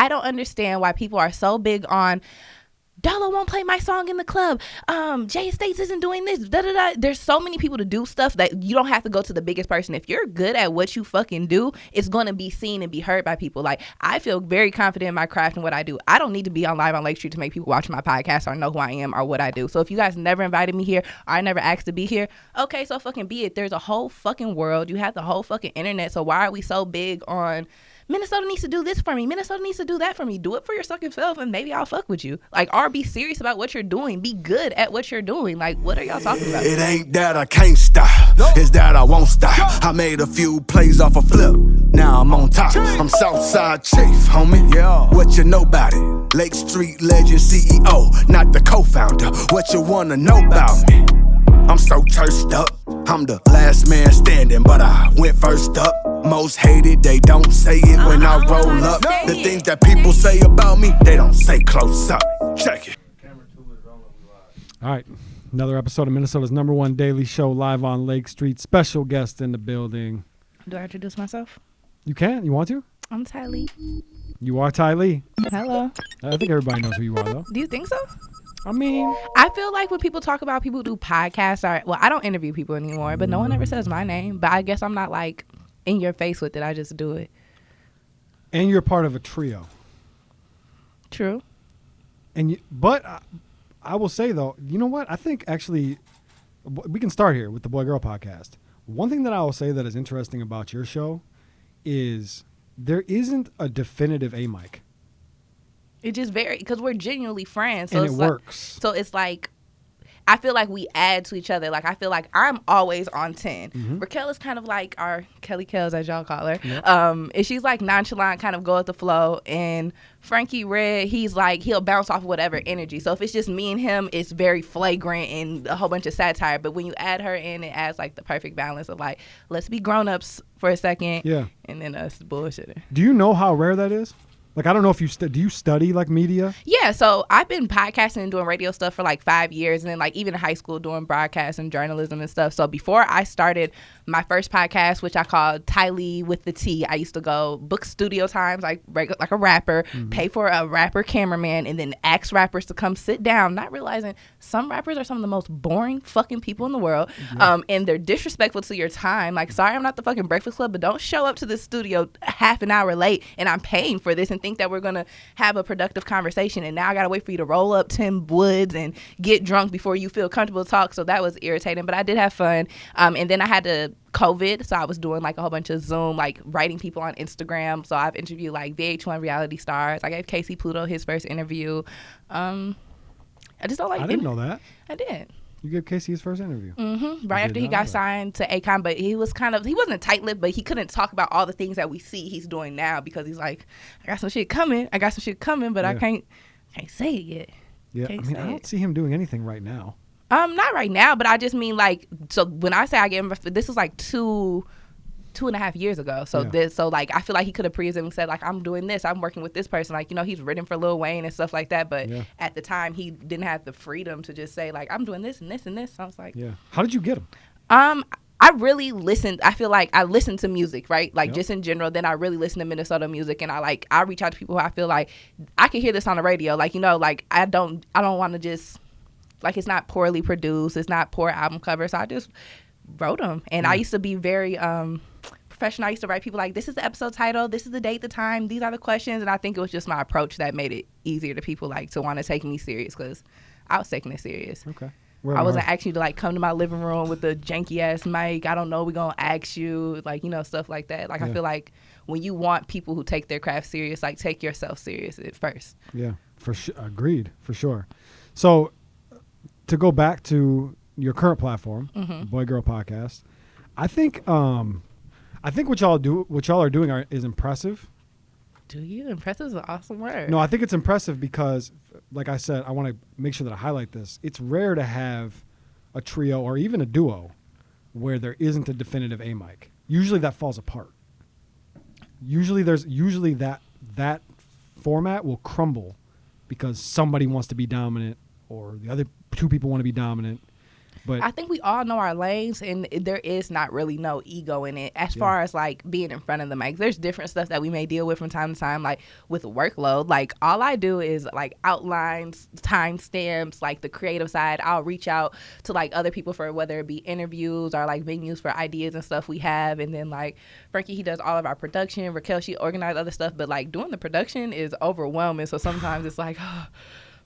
I don't understand why people are so big on Dolo won't play my song in the club. Jay States isn't doing this. Da, da, da. There's so many people to do stuff that you don't have to go to the biggest person. If you're good at what you fucking do, it's going to be seen and be heard by people. Like, I feel very confident in my craft and what I do. I don't need to be on live on Lake Street to make people watch my podcast or know who I am or what I do. So if you guys never invited me here or I never asked to be here, okay, so fucking be it. There's a whole fucking world. You have the whole fucking internet. So why are we so big on Minnesota needs to do this for me, Minnesota needs to do that for me? Do it for your fucking self and maybe I'll fuck with you. Like, or be serious about what you're doing. Be good at what you're doing. Like, what are y'all talking about? It ain't that I can't stop, it's that I won't stop. I made a few plays off a flip, now I'm on top. I'm Southside Chief, homie, yeah. What you know about it? Lake Street legend CEO, not the co-founder. What you wanna know about me? I'm so cursed up, I'm the last man standing, but I went first up. Most hated, they don't say it when I roll up. The things that people say about me, they don't say close up. Check it. All right, another episode of Minnesota's #1 daily show live on Lake Street. Special guest in the building. Do I introduce myself? You can? You want to? I'm Ty Lee. You are Ty Lee. Hello. I think everybody knows who you are, though. Do you think so? I mean, I feel like when people talk about people who do podcasts, well, I don't interview people anymore, but no one ever says my name. But I guess I'm not like in your face with it. I just do it. And you're part of a trio. True. But I will say, though, you know what? I think actually we can start here with the Boy Girl podcast. One thing that I will say that is interesting about your show is there isn't a definitive A mic. It just varies because we're genuinely friends. So and it works. So it's like, I feel like we add to each other. Like, I feel like I'm always on 10. Mm-hmm. Raquel is kind of like our Kelly Kells, as y'all call her. Yep. And she's like nonchalant, kind of go with the flow. And Frankie Red, he's like, he'll bounce off of whatever energy. So if it's just me and him, it's very flagrant and a whole bunch of satire. But when you add her in, it adds like the perfect balance of like, let's be grown-ups for a second. Yeah. And then us bullshitting. Do you know how rare that is? Like, I don't know if do you study like media? Yeah, so I've been podcasting and doing radio stuff for like 5 years, and then like even in high school doing broadcast and journalism and stuff. So before I started my first podcast, which I called Ty Lee with the T, I used to go book studio times like a rapper, pay for a rapper cameraman, and then ask rappers to come sit down, not realizing some rappers are some of the most boring fucking people in the world, and they're disrespectful to your time. Like, sorry, I'm not the fucking Breakfast Club, but don't show up to the studio half an hour late, and I'm paying for this, and think that we're gonna have a productive conversation, and now I gotta wait for you to roll up 10 woods and get drunk before you feel comfortable to talk. So that was irritating, but I did have fun. And then I had to COVID, so I was doing like a whole bunch of Zoom, like writing people on Instagram. So I've interviewed like VH1 reality stars. I gave Casey Pluto his first interview. I just don't like. I didn't know that. I did. You gave Casey his first interview. Mm-hmm. Right after he got signed to Akon, but he wasn't tight-lipped, but he couldn't talk about all the things that we see he's doing now because he's like, I got some shit coming, but I can't say it yet. Yeah, I mean, I don't see him doing anything right now. Not right now, but I just mean like, so when I say I gave him, this was like 2.5 years ago. So like I feel like he could have previously said like, I'm doing this, I'm working with this person, like, you know, he's written for Lil Wayne and stuff like that, but at the time he didn't have the freedom to just say like, I'm doing this and this and this. So I was like, how did you get him? I really listened. I feel like I listen to music, right? Like just in general. Then I really listen to Minnesota music, and I reach out to people who I feel like I can hear this on the radio. Like, you know, like I don't want to just, like, it's not poorly produced, it's not poor album cover. So I just wrote them, and I used to be very professional. I used to write people like, this is the episode title, this is the date, the time, these are the questions, and I think it was just my approach that made it easier to people like to want to take me serious, because I was taking it serious. Okay. I wasn't asking you to like come to my living room with a janky ass mic. I don't know, we're gonna ask you, like, you know, stuff like that. Like I feel like when you want people who take their craft serious, like take yourself serious at first. Yeah, for sure. Agreed, for sure. So to go back to your current platform, Boy Girl Podcast, I think what y'all are doing is impressive. Do you? Impressive is an awesome word. No, I think it's impressive because, like I said, I want to make sure that I highlight this. It's rare to have a trio or even a duo where there isn't a definitive A mic. Usually that falls apart. Usually that format will crumble because somebody wants to be dominant or the other two people want to be dominant. But I think we all know our lanes, and there is not really no ego in it. As far as like being in front of the mic, there's different stuff that we may deal with from time to time, like with workload. Like all I do is like outlines, timestamps, like the creative side. I'll reach out to like other people for whether it be interviews or like venues for ideas and stuff we have. And then like Frankie, he does all of our production. Raquel, she organized other stuff, but like doing the production is overwhelming. So sometimes it's like, oh,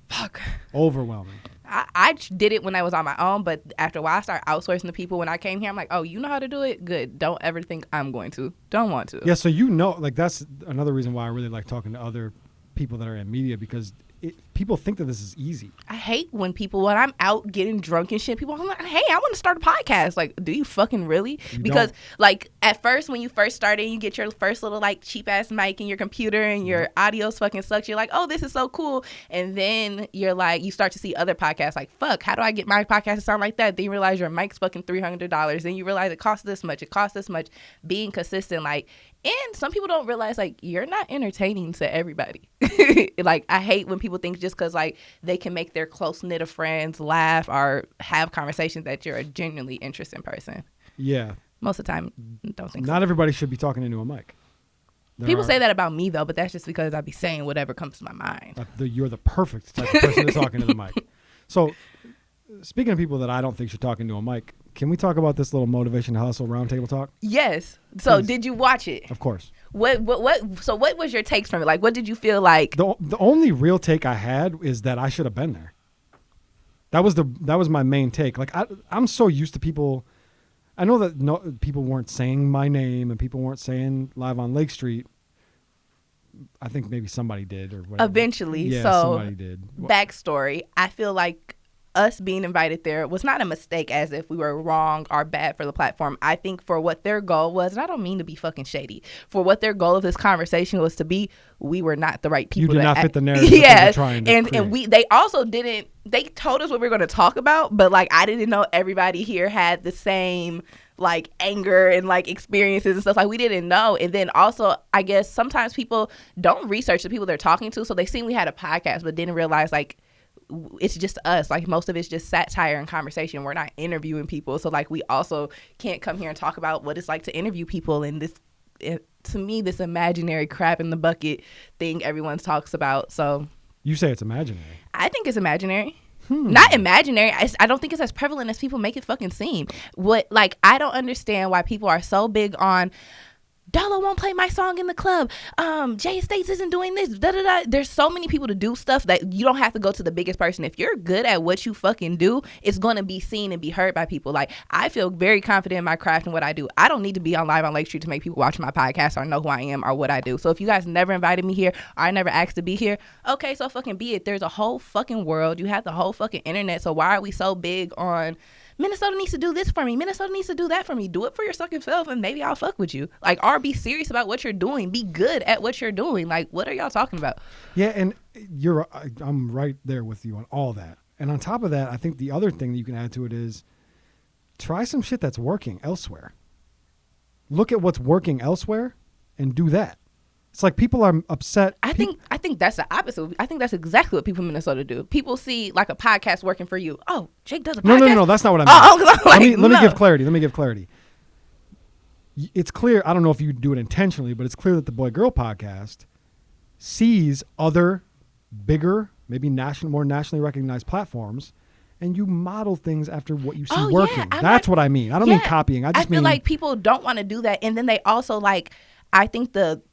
fuck. Overwhelming. I did it when I was on my own, but after a while I started outsourcing to people. When I came here, I'm like, oh, you know how to do it? Good. Don't ever think I'm going to. Don't want to. Yeah, so like that's another reason why I really like talking to other people that are in media, because people think that this is easy. I hate when I'm out getting drunk and shit, people are like, hey, I want to start a podcast. Like, do you fucking really? Because like at first, when you first started, you get your first little like cheap ass mic and your computer and your audio's fucking sucks. You're like, oh, this is so cool. And then you're like, you start to see other podcasts like, fuck, how do I get my podcast to sound like that? Then you realize your mic's fucking $300. Then you realize it costs this much. It costs this much. Being consistent, like, and some people don't realize like you're not entertaining to everybody. Like I hate when people think just because like they can make their close knit of friends laugh or have conversations that you're a genuinely interesting person. Yeah. Most of the time, don't think. Not everybody should be talking into a mic. People say that about me though, but that's just because I be saying whatever comes to my mind. You're the perfect type of person to talk into the mic. So, speaking of people that I don't think should talk into a mic, can we talk about this little motivation hustle roundtable talk? Yes. So, Please. Did you watch it? Of course. What was your takes from it? Like, what did you feel like? The only real take I had is that I should have been there. That was my main take. Like I'm so used to people. I know that people weren't saying my name and people weren't saying Live on Lake Street. I think maybe somebody did or whatever. Eventually, yeah, so somebody did. Backstory: I feel like us being invited there was not a mistake, as if we were wrong or bad for the platform. I think for what their goal was, and I don't mean to be fucking shady, for what their goal of this conversation was to be, we were not the right people. You did not fit the narrative. Yeah, trying to and they also didn't. They told us what we were going to talk about, but like I didn't know everybody here had the same like anger and like experiences and stuff. Like we didn't know. And then also, I guess sometimes people don't research the people they're talking to, so they seen we had a podcast, but didn't realize like it's just us. Like most of it's just satire and conversation. We're not interviewing people. So like we also can't come here and talk about what it's like to interview people and this, to me, this imaginary crap in the bucket thing everyone talks about. So you say it's imaginary. I think it's imaginary. Not imaginary. I don't think it's as prevalent as people make it fucking seem. I don't understand why people are so big on Dolo won't play my song in the club. Jay States isn't doing this. Da, da, da. There's so many people to do stuff that you don't have to go to the biggest person. If you're good at what you fucking do, it's going to be seen and be heard by people. Like, I feel very confident in my craft and what I do. I don't need to be on Live on Lake Street to make people watch my podcast or know who I am or what I do. So if you guys never invited me here or I never asked to be here, okay, so fucking be it. There's a whole fucking world. You have the whole fucking internet. So why are we so big on Minnesota needs to do this for me, Minnesota needs to do that for me? Do it for your fucking self and maybe I'll fuck with you. Like, or be serious about what you're doing. Be good at what you're doing. Like, what are y'all talking about? Yeah, and I'm right there with you on all that. And on top of that, I think the other thing that you can add to it is try some shit that's working elsewhere. Look at what's working elsewhere and do that. It's like people are upset. I think that's the opposite. I think that's exactly what people in Minnesota do. People see like a podcast working for you. Oh, Jake does a podcast? No, that's not what I mean. Let me give clarity. It's clear, I don't know if you do it intentionally, but it's clear that the Boy Girl podcast sees other bigger, maybe more nationally recognized platforms, and you model things after what you see working. Yeah, that's what I mean. I don't mean copying. I feel like people don't want to do that. And then they also I think the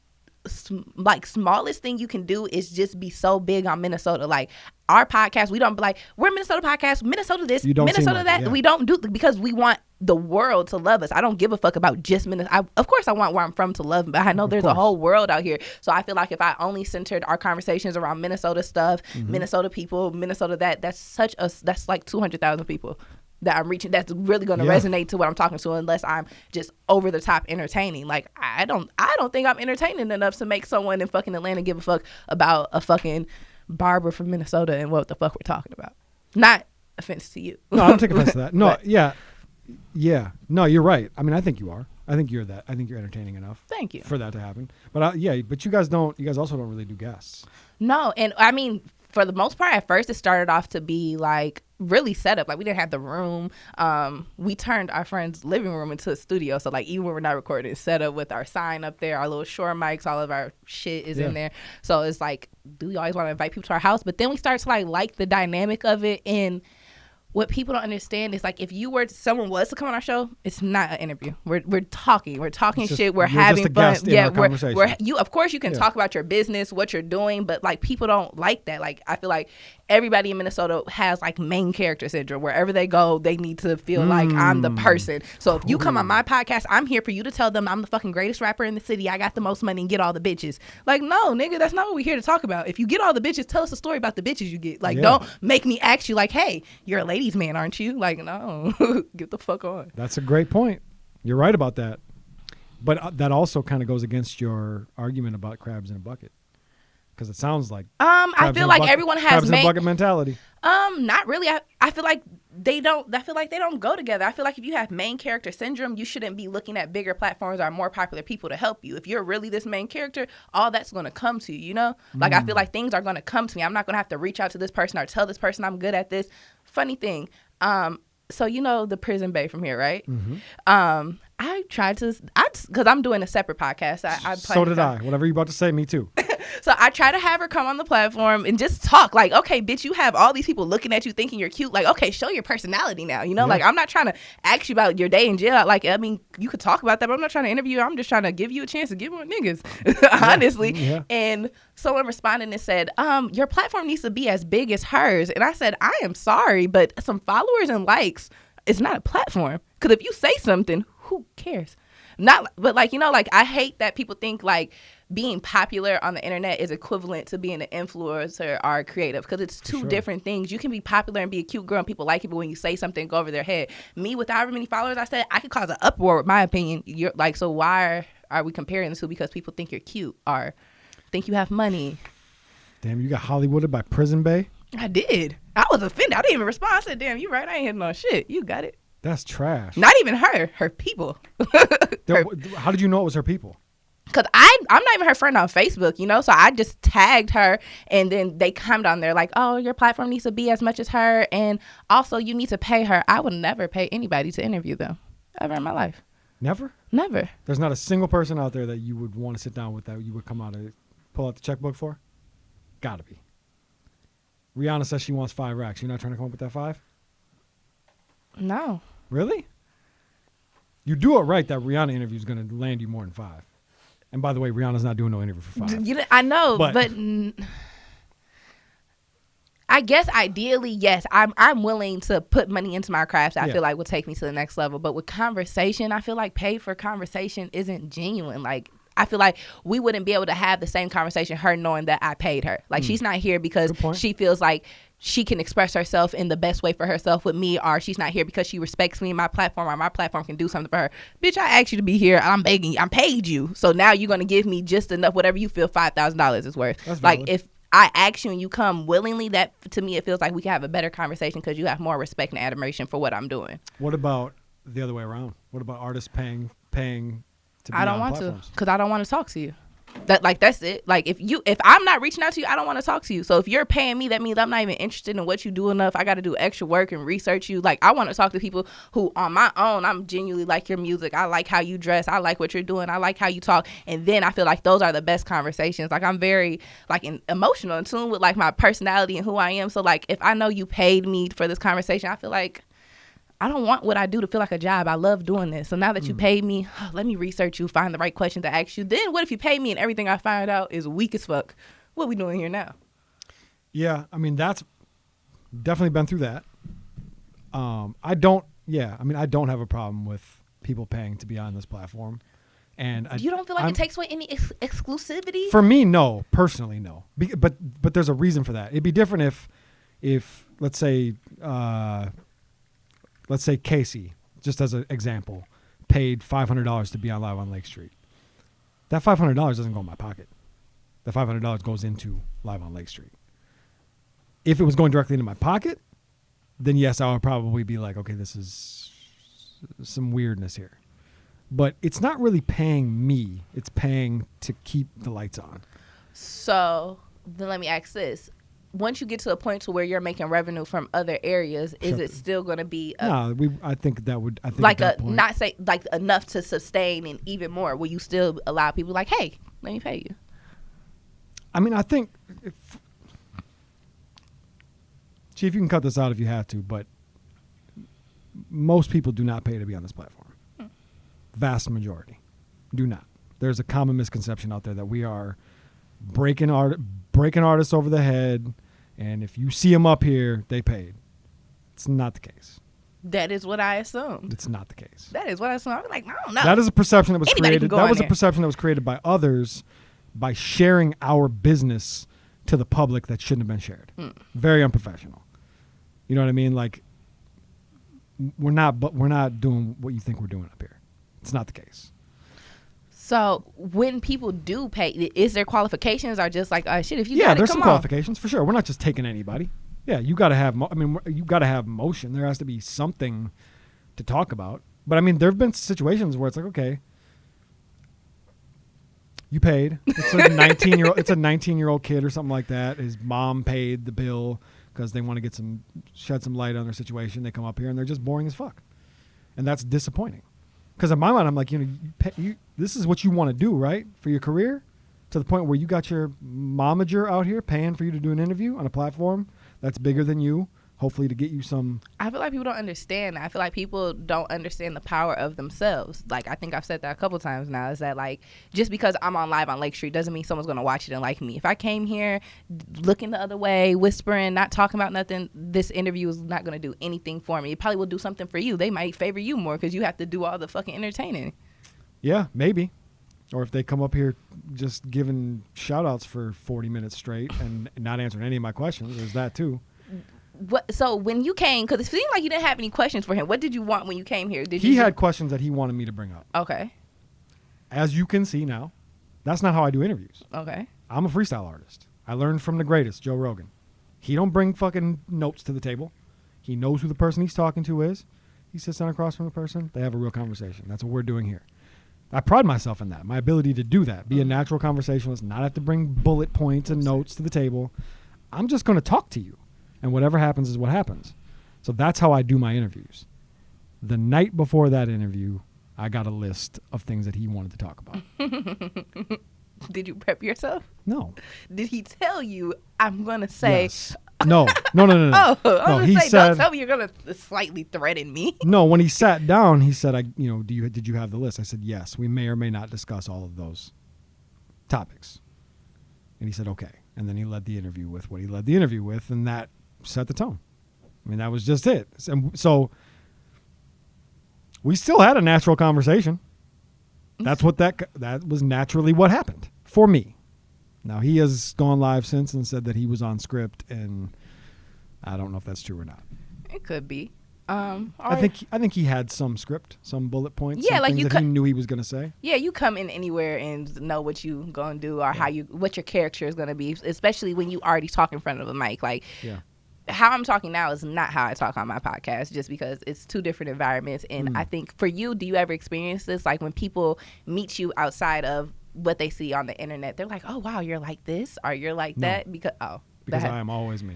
smallest thing you can do is just be so big on Minnesota. Like our podcast, we don't be like, we're Minnesota podcast, Minnesota this, Minnesota that. Yeah. We don't do because we want the world to love us. I don't give a fuck about just Minnesota. Of course I want where I'm from to love me, but I know there's a whole world out here. So I feel like if I only centered our conversations around Minnesota stuff, Minnesota people, Minnesota that's like 200,000 people that I'm reaching, that's really going to resonate to what I'm talking to, unless I'm just over the top entertaining. Like I don't think I'm entertaining enough to make someone in fucking Atlanta give a fuck about a fucking barber from Minnesota and what the fuck we're talking about. Not offense to you. No, I don't take offense to that. No, yeah. No, you're right. I mean, I think you are. I think you're that. I think you're entertaining enough. Thank you. For that to happen. But but you guys also don't really do guests. No, and I mean, for the most part, at first it started off to be like really set up. Like, we didn't have the room. We turned our friend's living room into a studio. So, like, even when we're not recording, it's set up with our sign up there, our little Shure mics, all of our shit is in there. So it's like, do we always want to invite people to our house? But then we start to like the dynamic of it. And what people don't understand is, like, if someone was to come on our show, it's not an interview. We're talking shit. We're having fun. Yeah, of course you can talk about your business, what you're doing, but like, people don't like that. Like, I feel like everybody in Minnesota has like main character syndrome. Wherever they go, they need to feel like I'm the person. So if you come on my podcast, I'm here for you to tell them I'm the fucking greatest rapper in the city. I got the most money and get all the bitches. Like, no, nigga, that's not what we're here to talk about. If you get all the bitches, tell us a story about the bitches you get. Like, don't make me ask you like, hey, you're a ladies man, aren't you? Like, no, get the fuck on. That's a great point. You're right about that. But that also kind of goes against your argument about crabs in a bucket. Because it sounds like I feel like everyone has crabs in a bucket mentality. Not really. I feel like they don't. I feel like they don't go together. I feel like if you have main character syndrome, you shouldn't be looking at bigger platforms or more popular people to help you. If you're really this main character, all that's going to come to you. You know, like, I feel like things are going to come to me. I'm not going to have to reach out to this person or tell this person I'm good at this. Funny thing. So you know the Prison Bae from here, right? Mm-hmm. I tried to, because I'm doing a separate podcast. So did I. Whatever you're about to say, me too. So I try to have her come on the platform and just talk. Like, okay, bitch, you have all these people looking at you thinking you're cute. Like, okay, show your personality now. You know, like, I'm not trying to ask you about your day in jail. Like, I mean, you could talk about that, but I'm not trying to interview you. I'm just trying to give you a chance to get more niggas, honestly. Yeah. And someone responded and said, your platform needs to be as big as hers. And I said, I am sorry, but some followers and likes is not a platform. Because if you say something, who cares? But like, you know, like, I hate that people think like being popular on the internet is equivalent to being an influencer or creative, because it's two different things. You can be popular and be a cute girl and people like it, but when you say something, go over their head. Me, with however many followers I said, I could cause an uproar with my opinion. You're like, so why are we comparing the two? Because people think you're cute or think you have money. Damn, you got Hollywooded by Prison Bae? I did. I was offended. I didn't even respond. I said, damn, you right. I ain't hitting no shit. You got it. That's trash. Not even her people. How did you know it was her people? Because I'm not even her friend on Facebook, you know? So I just tagged her, and then they comment on there like, oh, your platform needs to be as much as her, and also you need to pay her. I would never pay anybody to interview them ever in my life. Never? Never. There's not a single person out there that you would want to sit down with that you would pull out the checkbook for? Gotta be. Rihanna says she wants 5 racks. You're not trying to come up with that 5? No. Really? You do it right, that Rihanna interview is going to land you more than 5. And by the way, Rihanna's not doing no interview for 5. I know, but I guess ideally, yes, I'm willing to put money into my craft. I feel like will take me to the next level. But with conversation, I feel like pay for conversation isn't genuine. Like, I feel like we wouldn't be able to have the same conversation, her knowing that I paid her. Like, she's not here because she feels like she can express herself in the best way for herself with me, or she's not here because she respects me and my platform, or my platform can do something for her. Bitch, I asked you to be here. I'm begging you. I'm paid you. So now you're going to give me just enough, whatever you feel $5,000 is worth. That's like, valid. if I ask you and you come willingly, that to me, it feels like we can have a better conversation because you have more respect and admiration for what I'm doing. What about the other way around? What about artists paying to be I don't on want platforms? to, because I don't want to talk to you. That's it. Like, if I'm not reaching out to you, I don't want to talk to you. So if you're paying me, that means I'm not even interested in what you do enough. I got to do extra work and research you. Like, I want to talk to people who on my own, I'm genuinely like your music. I like how you dress. I like what you're doing. I like how you talk. And then I feel like those are the best conversations. Like, I'm very emotional in tune with like my personality and who I am. So like, if I know you paid me for this conversation, I feel like I don't want what I do to feel like a job. I love doing this. So now that you paid me, let me research you, find the right question to ask you. Then what if you pay me and everything I find out is weak as fuck? What are we doing here now? Yeah, I mean, that's definitely been through that. I don't have a problem with people paying to be on this platform. And you don't feel like it takes away any exclusivity? For me, no. Personally, no. But there's a reason for that. It'd be different if let's say Casey, just as an example, paid $500 to be on Live on Lake Street. That $500 doesn't go in my pocket. The $500 goes into Live on Lake Street. If it was going directly into my pocket, then yes, I would probably be like, okay, this is some weirdness here. But it's not really paying me. It's paying to keep the lights on. So then let me ask this. once you get to a point to where you're making revenue from other areas, is it still going to be I think that would. I think like at that point, not say like enough to sustain and even more? Will you still allow people like, hey, let me pay you? I mean, I think. Chief, you can cut this out if you have to, but most people do not pay to be on this platform. Vast majority do not. There's a common misconception out there that we are breaking artists over the head, and if you see them up here, they paid. It's not the case. That is what I assumed. It's not the case. That is what I assumed. I was like, I don't know. That is a perception that was Anybody created. can go That was on a perception that was created by others by sharing our business to the public that shouldn't have been shared. Very unprofessional. You know what I mean? Like, we're not doing what you think we're doing up here. It's not the case. So when people do pay, is there qualifications or just like, shit, if you yeah, got it, there's come some on. qualifications for sure. We're not just taking anybody. Yeah, you got to have. You got to have motion. There has to be something to talk about. But I mean, there have been situations where it's like, okay, you paid. It's a 19-year-old. It's a 19-year-old kid or something like that. His mom paid the bill because they want to shed some light on their situation. They come up here and they're just boring as fuck, and that's disappointing. Because in my mind, I'm like, this is what you want to do, right, for your career, to the point where you got your momager out here paying for you to do an interview on a platform that's bigger than you, hopefully to get you some. I feel like people don't understand. I feel like people don't understand the power of themselves. Like, I think I've said that a couple times now, is that, like, just because I'm on live on Lake Street doesn't mean someone's going to watch it and like me. If I came here looking the other way, whispering, not talking about nothing, this interview is not going to do anything for me. It probably will do something for you. They might favor you more because you have to do all the fucking entertaining. Yeah, maybe. Or if they come up here just giving shout-outs for 40 minutes straight and not answering any of my questions, there's that too. So when you came, because it seemed like you didn't have any questions for him. What did you want when you came here? He had questions that he wanted me to bring up. Okay. As you can see now, that's not how I do interviews. Okay. I'm a freestyle artist. I learned from the greatest, Joe Rogan. He don't bring fucking notes to the table. He knows who the person he's talking to is. He sits down across from the person. They have a real conversation. That's what we're doing here. I pride myself in that, my ability to do that, be a natural conversationalist, not have to bring bullet points and notes to the table. I'm just going to talk to you, and whatever happens is what happens. So that's how I do my interviews. The night before that interview, I got a list of things that he wanted to talk about. Did you prep yourself? No. Did he tell you, I'm going to say... Yes. No. Oh, I was no, going to say, don't tell me you're going to slightly threaten me. No, when he sat down, he said, did you have the list? I said, yes. We may or may not discuss all of those topics. And he said, okay. And then he led the interview with what he led the interview with, and that set the tone. I mean, that was just it. So we still had a natural conversation. That's what that was naturally what happened for me. Now, he has gone live since and said that he was on script, and I don't know if that's true or not. It could be. I think he had some script, some bullet points, yeah, some like things that he knew he was going to say. Yeah, you come in anywhere and know what you going to do or what your character is going to be, especially when you already talk in front of a mic. Like, how I'm talking now is not how I talk on my podcast, just because it's two different environments. And I think for you, do you ever experience this? Like, when people meet you outside of what they see on the internet, they're like, oh, wow, you're like this or you're like that? Because I am always me.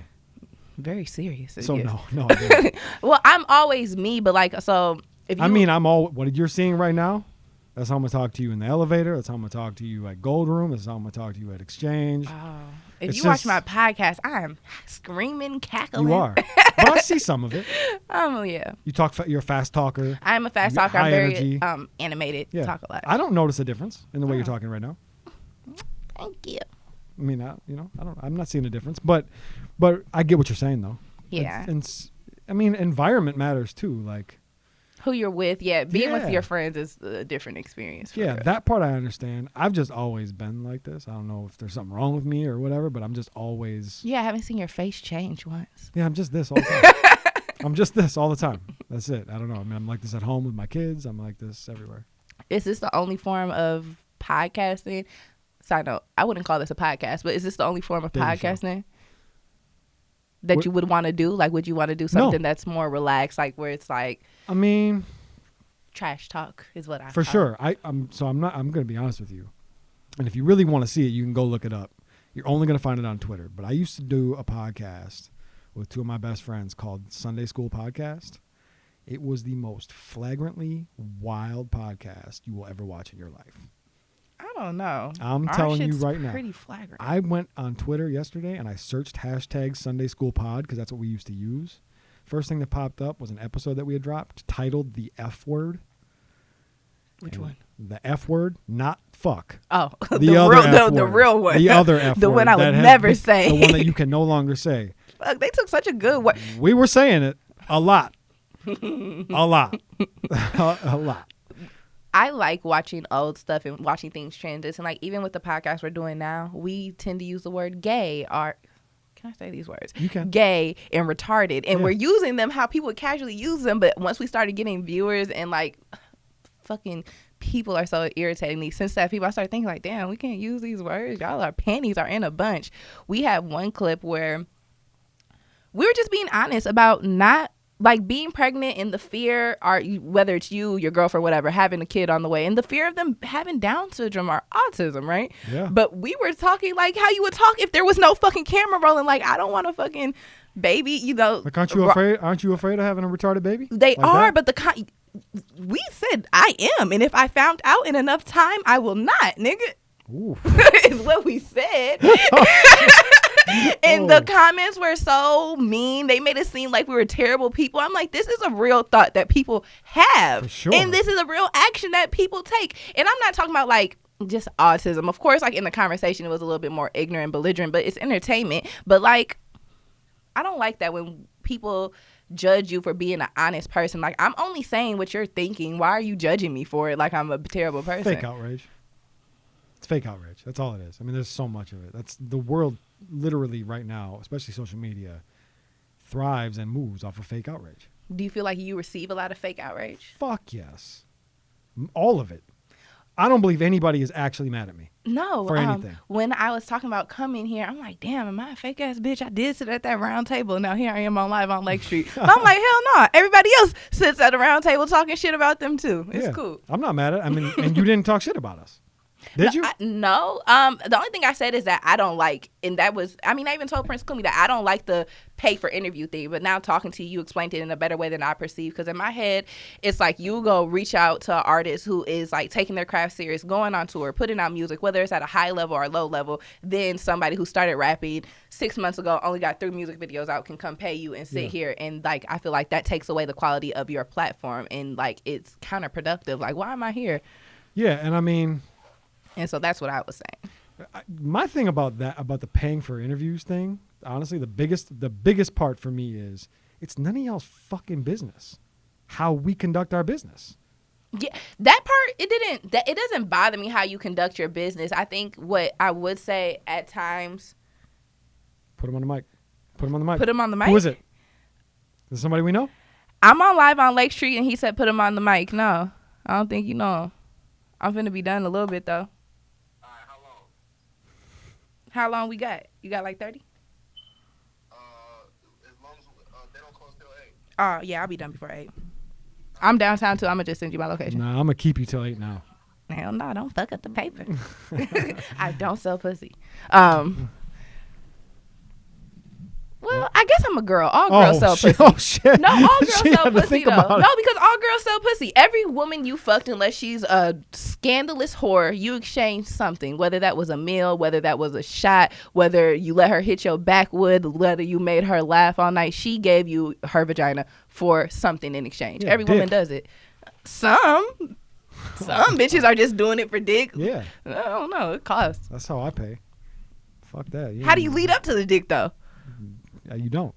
Very serious. So no. I didn't. Well, I'm always me, but like, so if you... what you're seeing right now, that's how I'm going to talk to you in the elevator. That's how I'm going to talk to you at Gold Room. That's how I'm going to talk to you at Exchange. If you watch my podcast, I am screaming, cackling. You are. But I see some of it. Yeah. You talk, you're a fast talker. I'm a fast talker. I'm very energy. Animated. Yeah. Talk a lot. I don't notice a difference in the way you're talking right now. Thank you. I mean, I'm not seeing a difference, but I get what you're saying though. Yeah. Environment matters too. Like who you're with. Being with your friends is a different experience. That part I understand. I've just always been like this. I don't know if there's something wrong with me or whatever, but I'm just always. Yeah, I haven't seen your face change once. Yeah, I'm just this all the time. I'm just this all the time. That's it. I don't know. I mean, I'm like this at home with my kids. I'm like this everywhere. Is this the only form of podcasting? Side note, I wouldn't call this a podcast, but is this the only form of podcasting that you would want to do? Like, would you want to do something that's more relaxed, like where it's like, I mean, trash talk is what I for sure. I'm going to be honest with you, and if you really want to see it, you can go look it up. You're only going to find it on Twitter. But I used to do a podcast with two of my best friends called Sunday School Podcast. It was the most flagrantly wild podcast you will ever watch in your life. I don't know. I'm telling you right now. Pretty flagrant. I went on Twitter yesterday and I searched hashtag Sunday School Pod because that's what we used to use. First thing that popped up was an episode that we had dropped titled The F Word. Which one? The F word, not fuck. Oh, the other real, F the word. real one. The other F word. The one I would never say. The one that you can no longer say. Fuck, they took such a good word. We were saying it a lot. A lot. A lot. I like watching old stuff and watching things transition. Like, even with the podcast we're doing now, we tend to use the word gay or... Can I say these words? You can. Gay and retarded. And Yeah. we're using them how people would casually use them. But once we started getting viewers and, like, fucking people are so irritating. These sensitive people, I started thinking, like, damn, we can't use these words. Y'all, our panties are in a bunch. We have one clip where we were just being honest about not, like, being pregnant and the fear, or whether it's you, your girlfriend, whatever, having a kid on the way, and the fear of them having Down syndrome or autism, right? Yeah. But we were talking like how you would talk if there was no fucking camera rolling. Like, I don't want a fucking baby, you know. Like, aren't you afraid of having a retarded baby? They like are, that? but we said I am, and if I found out in enough time, I will not, nigga. Ooh. Is what we said. And the comments were so mean. They made it seem like we were terrible people. I'm like, this is a real thought that people have. For sure. And this is a real action that people take. And I'm not talking about, like, just autism. Of course, like, in the conversation, it was a little bit more ignorant and belligerent, but it's entertainment. But, like, I don't like that when people judge you for being an honest person. Like, I'm only saying what you're thinking. Why are you judging me for it like I'm a terrible person? Fake outrage. It's fake outrage. That's all it is. I mean, there's so much of it. That's the world literally right now, especially social media, thrives and moves off of fake outrage. Do you feel like you receive a lot of fake outrage? Fuck yes. All of it. I don't believe anybody is actually mad at me. No. For anything. When I was talking about coming here, I'm like, damn, am I a fake ass bitch? I did sit at that round table. Now here I am on live on Lake Street. But I'm like, hell no. Everybody else sits at a round table talking shit about them too. It's cool. I'm not mad at it. I mean, and you didn't talk shit about us. Did you? No. The only thing I said is that I don't like, and that was, I mean, I even told Prince Kumi that I don't like the pay for interview thing, but now talking to you, explained it in a better way than I perceive, because in my head, it's like you go reach out to an artist who is like taking their craft serious, going on tour, putting out music, whether it's at a high level or a low level, then somebody who started rapping 6 months ago, only got 3 music videos out, can come pay you and sit here, and like, I feel like that takes away the quality of your platform, and like, it's counterproductive. Like, why am I here? Yeah, and I mean... And so that's what I was saying. My thing about that, about the paying for interviews thing, honestly, the biggest part for me is it's none of y'all's fucking business how we conduct our business. Yeah, that part, it doesn't bother me how you conduct your business. I think what I would say at times... Put him on the mic. Put him on the mic. Put him on the mic? Who is it? Is it somebody we know? I'm on live on Lake Street, and he said put him on the mic. No, I don't think you know him. I'm finna be done in a little bit, though. How long we got? You got like 30? As long as they don't close till 8. Oh, yeah, I'll be done before 8. I'm downtown, too. I'm going to just send you my location. Nah, I'm going to keep you till 8 now. Hell no, don't fuck up the paper. I don't sell pussy. Well, I guess I'm a girl. All girls sell pussy. Oh, shit. No, all girls She sell had to pussy, think though. about it. No, because all girls sell pussy. Every woman you fucked, unless she's a scandalous whore, you exchanged something. Whether that was a meal, whether that was a shot, whether you let her hit your backwood, whether you made her laugh all night, she gave you her vagina for something in exchange. Yeah, Every woman dick. does it. Some bitches are just doing it for dick. Yeah. I don't know. It costs. That's how I pay. Fuck that. Yeah. How do you lead up to the dick, though? You don't.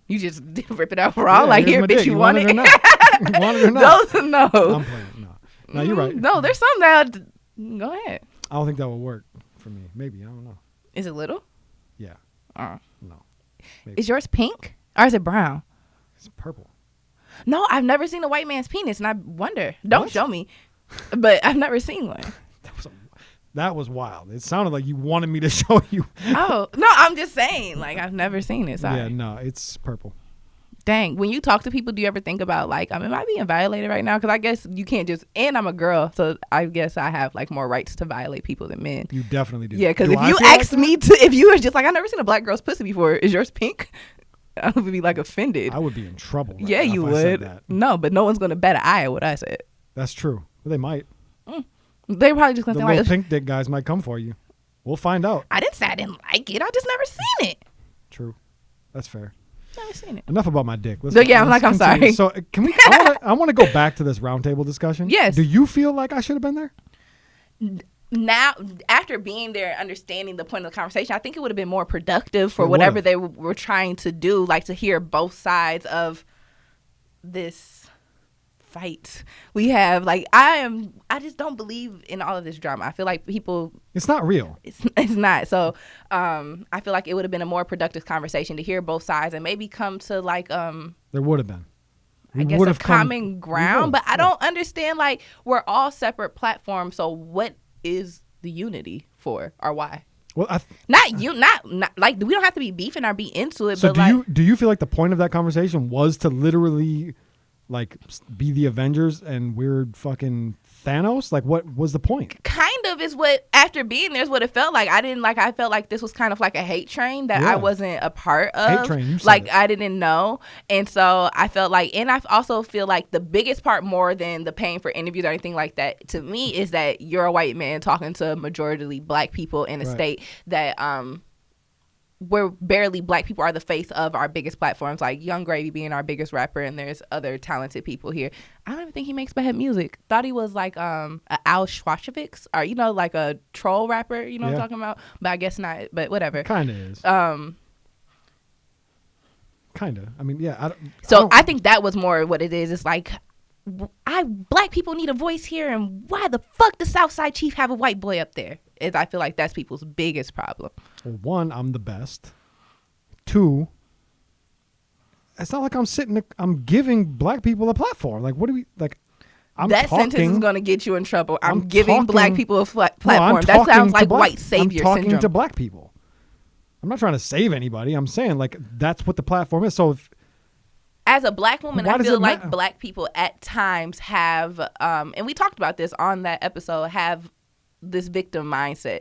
You just rip it out raw, like, here's here, my bitch, dick. you want it? Or not? You want it or not? Those, no. I'm playing. No, you're right. No, there's some that, go ahead. I don't think that will work for me. Maybe. I don't know. Is it little? Yeah. No. Maybe. Is yours pink or is it brown? It's purple. No, I've never seen a white man's penis, and I wonder. Don't What? show me. But I've never seen one. That was wild. It sounded like you wanted me to show you. Oh, no, I'm just saying. Like, I've never seen it. Sorry. Yeah, no, it's purple. Dang, when you talk to people, do you ever think about like, am I being violated right now? Because I guess you can't just, and I'm a girl, so I guess I have like more rights to violate people than men. You definitely do. Yeah, because Do if I you feel asked like me to, if you were just like, I've never seen a black girl's pussy before, is yours pink? I would be like offended. I would be in trouble. Right Yeah, now you if I said would. that. No, but no one's going to bat an eye at what I said. That's true. Well, they might. They're probably just going The to think little like, pink dick guys might come for you. We'll find out. I didn't say I didn't like it. I just never seen it. True. That's fair. Never seen it. Enough about my dick. So, yeah, I'm like, I'm continue. sorry. So can we? I want to go back to this roundtable discussion. Yes. Do you feel like I should have been there? Now, after being there and understanding the point of the conversation, I think it would have been more productive for It whatever would've. they were trying to do, like to hear both sides of this fight we have. Like, I just don't believe in all of this drama. I feel like people, It's not real. it's not. So I feel like it would have been a more productive conversation to hear both sides and maybe come to like There would have been. I guess a common ground. But I yeah. don't understand, like, we're all separate platforms, so what is the unity for or why? Well, Not like we don't have to be beefing or be into it. so but do you feel like the point of that conversation was to literally like be the Avengers and we're fucking Thanos? Like, what was the point? kind of is what, after being there, is what it felt like. I felt like this was kind of like a hate train that Yeah. I wasn't a part of. Hate train, you said like it. I didn't know, and so I felt like, and I also feel like the biggest part, more than the paying for interviews or anything like that, to me, is that you're a white man talking to majority black people in a Right. state that where barely black people are the face of our biggest platforms, like Young Gravy being our biggest rapper, and there's other talented people here. I don't even think he makes bad music. Thought he was like a Al Schwachowicz, or like a troll rapper, what I'm Yeah. talking about? But I guess not, but whatever. Kind of is. Kind of. I mean, yeah. So I think that was more what it is. It's like, black people need a voice here, and why the fuck does Southside Chief have a white boy up there? I feel like that's people's biggest problem. Well, one, I'm the best. Two, it's not like I'm giving black people a platform. Like, what do we like? That sentence is going to get you in trouble. I'm giving talking- black people a No, I'm platform. That talking sounds to like black- white savior I'm talking syndrome. to black people. I'm not trying to save anybody. I'm saying like that's what the platform is. So if As a black woman, Why I does feel it like matter? black people at times have, and we talked about this on that episode, have this victim mindset.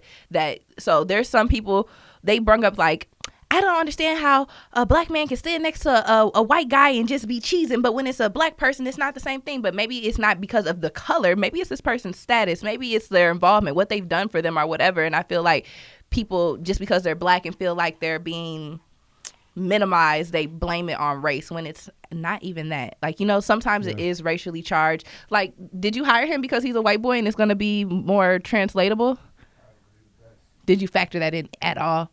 So there's some people, they bring up like, I don't understand how a black man can stand next to a white guy and just be cheesing, but when it's a black person, it's not the same thing. But maybe it's not because of the color. Maybe it's this person's status. Maybe it's their involvement, what they've done for them or whatever. And I feel like people, just because they're black and feel like they're being minimized, they blame it on race when it's not even that. Like, sometimes it is racially charged. Like, did you hire him because he's a white boy and it's going to be more translatable? Did you factor that in at all?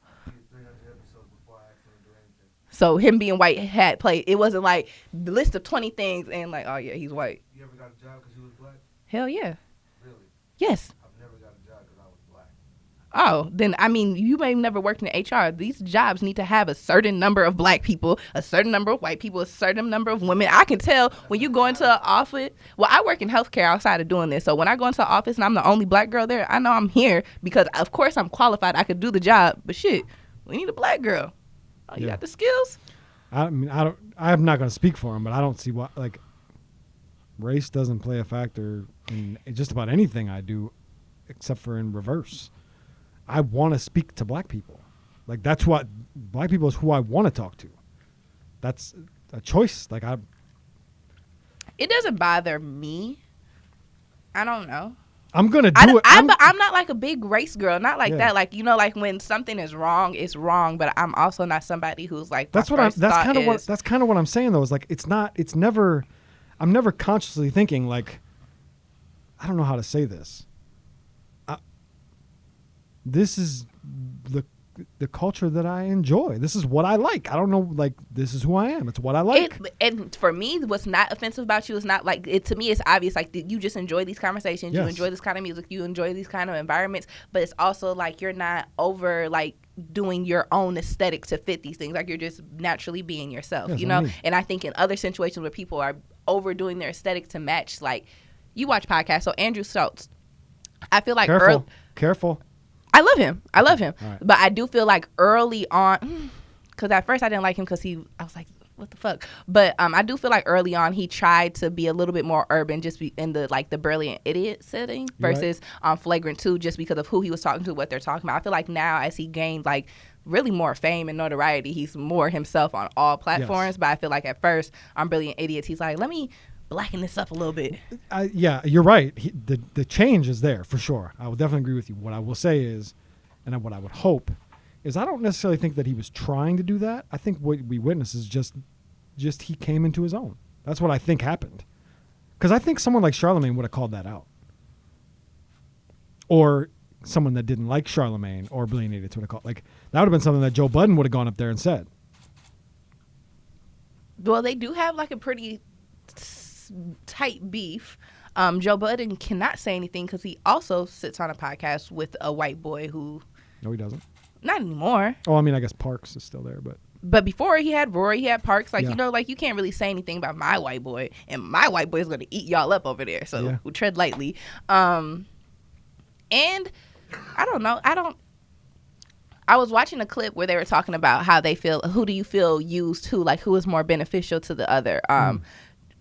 So him being white had played. It wasn't like the list of 20 things and like, oh yeah, he's white. You ever got a job because you was black? Hell yeah. Really? Yes. I've never got a job because I was black. Oh, then I mean, you may have never worked in HR. These jobs need to have a certain number of black people, a certain number of white people, a certain number of women. I can tell when you go into an office. Well, I work in healthcare outside of doing this. So when I go into an office and I'm the only black girl there, I know I'm here because, of course, I'm qualified. I could do the job. But shit, we need a black girl. Oh, you Yeah. got the skills? I mean, I'm not going to speak for him, but I don't see why. Like, race doesn't play a factor in just about anything I do, except for in reverse. I want to speak to black people. Like, that's what black people is who I want to talk to. That's a choice. Like, It doesn't bother me. I don't know. I'm gonna do it. I'm not like a big race girl, not like Yeah. that. Like, like when something is wrong, it's wrong. But I'm also not somebody who's like. That's what that's kind of what I'm saying though. Is like I'm never consciously thinking like, I don't know how to say this. This is the culture that I enjoy. This is what I like. I don't know, like, this is who I am. It's what I like. And for me, what's not offensive about you is not like it. To me, it's obvious. Like, you just enjoy these conversations. Yes. You enjoy this kind of music. You enjoy these kind of environments. But it's also like you're not over like doing your own aesthetic to fit these things. Like, you're just naturally being yourself. Yes, you know. I mean. And I think in other situations where people are overdoing their aesthetic to match, like, you watch podcasts. So Andrew Schultz, I feel like Careful. I love him. All right. But But I do feel like early on, because at first I didn't like him because I was like, what the fuck? But I do feel like early on he tried to be a little bit more urban, just be in the like the Brilliant Idiot setting versus Flagrant 2, just because of who he was talking to, what they're talking about. I feel like now as he gained like really more fame and notoriety, he's more himself on all platforms. Yes. But I feel like at first on Brilliant Idiots, he's like, let me blacken this up a little bit. Yeah, you're right. The change is there for sure. I will definitely agree with you. What I will say is, and what I would hope is, I don't necessarily think that he was trying to do that. I think what we witness is just he came into his own. That's what I think happened. Because I think someone like Charlemagne would have called that out. Or someone that didn't like Charlemagne or Brilliant Idiots would have called. Like, that would have been something that Joe Budden would have gone up there and said. Well, they do have like a pretty tight beef. Joe Budden cannot say anything because he also sits on a podcast with a white boy who... No, he doesn't. Not anymore. Oh, I mean, I guess Parks is still there, but... But before, he had Rory, he had Parks. Like, you know, like, you can't really say anything about my white boy. And my white boy is going to eat y'all up over there. So, we'll tread lightly. And I don't know. I was watching a clip where they were talking about how they feel, who do you feel used who? Like, who is more beneficial to the other?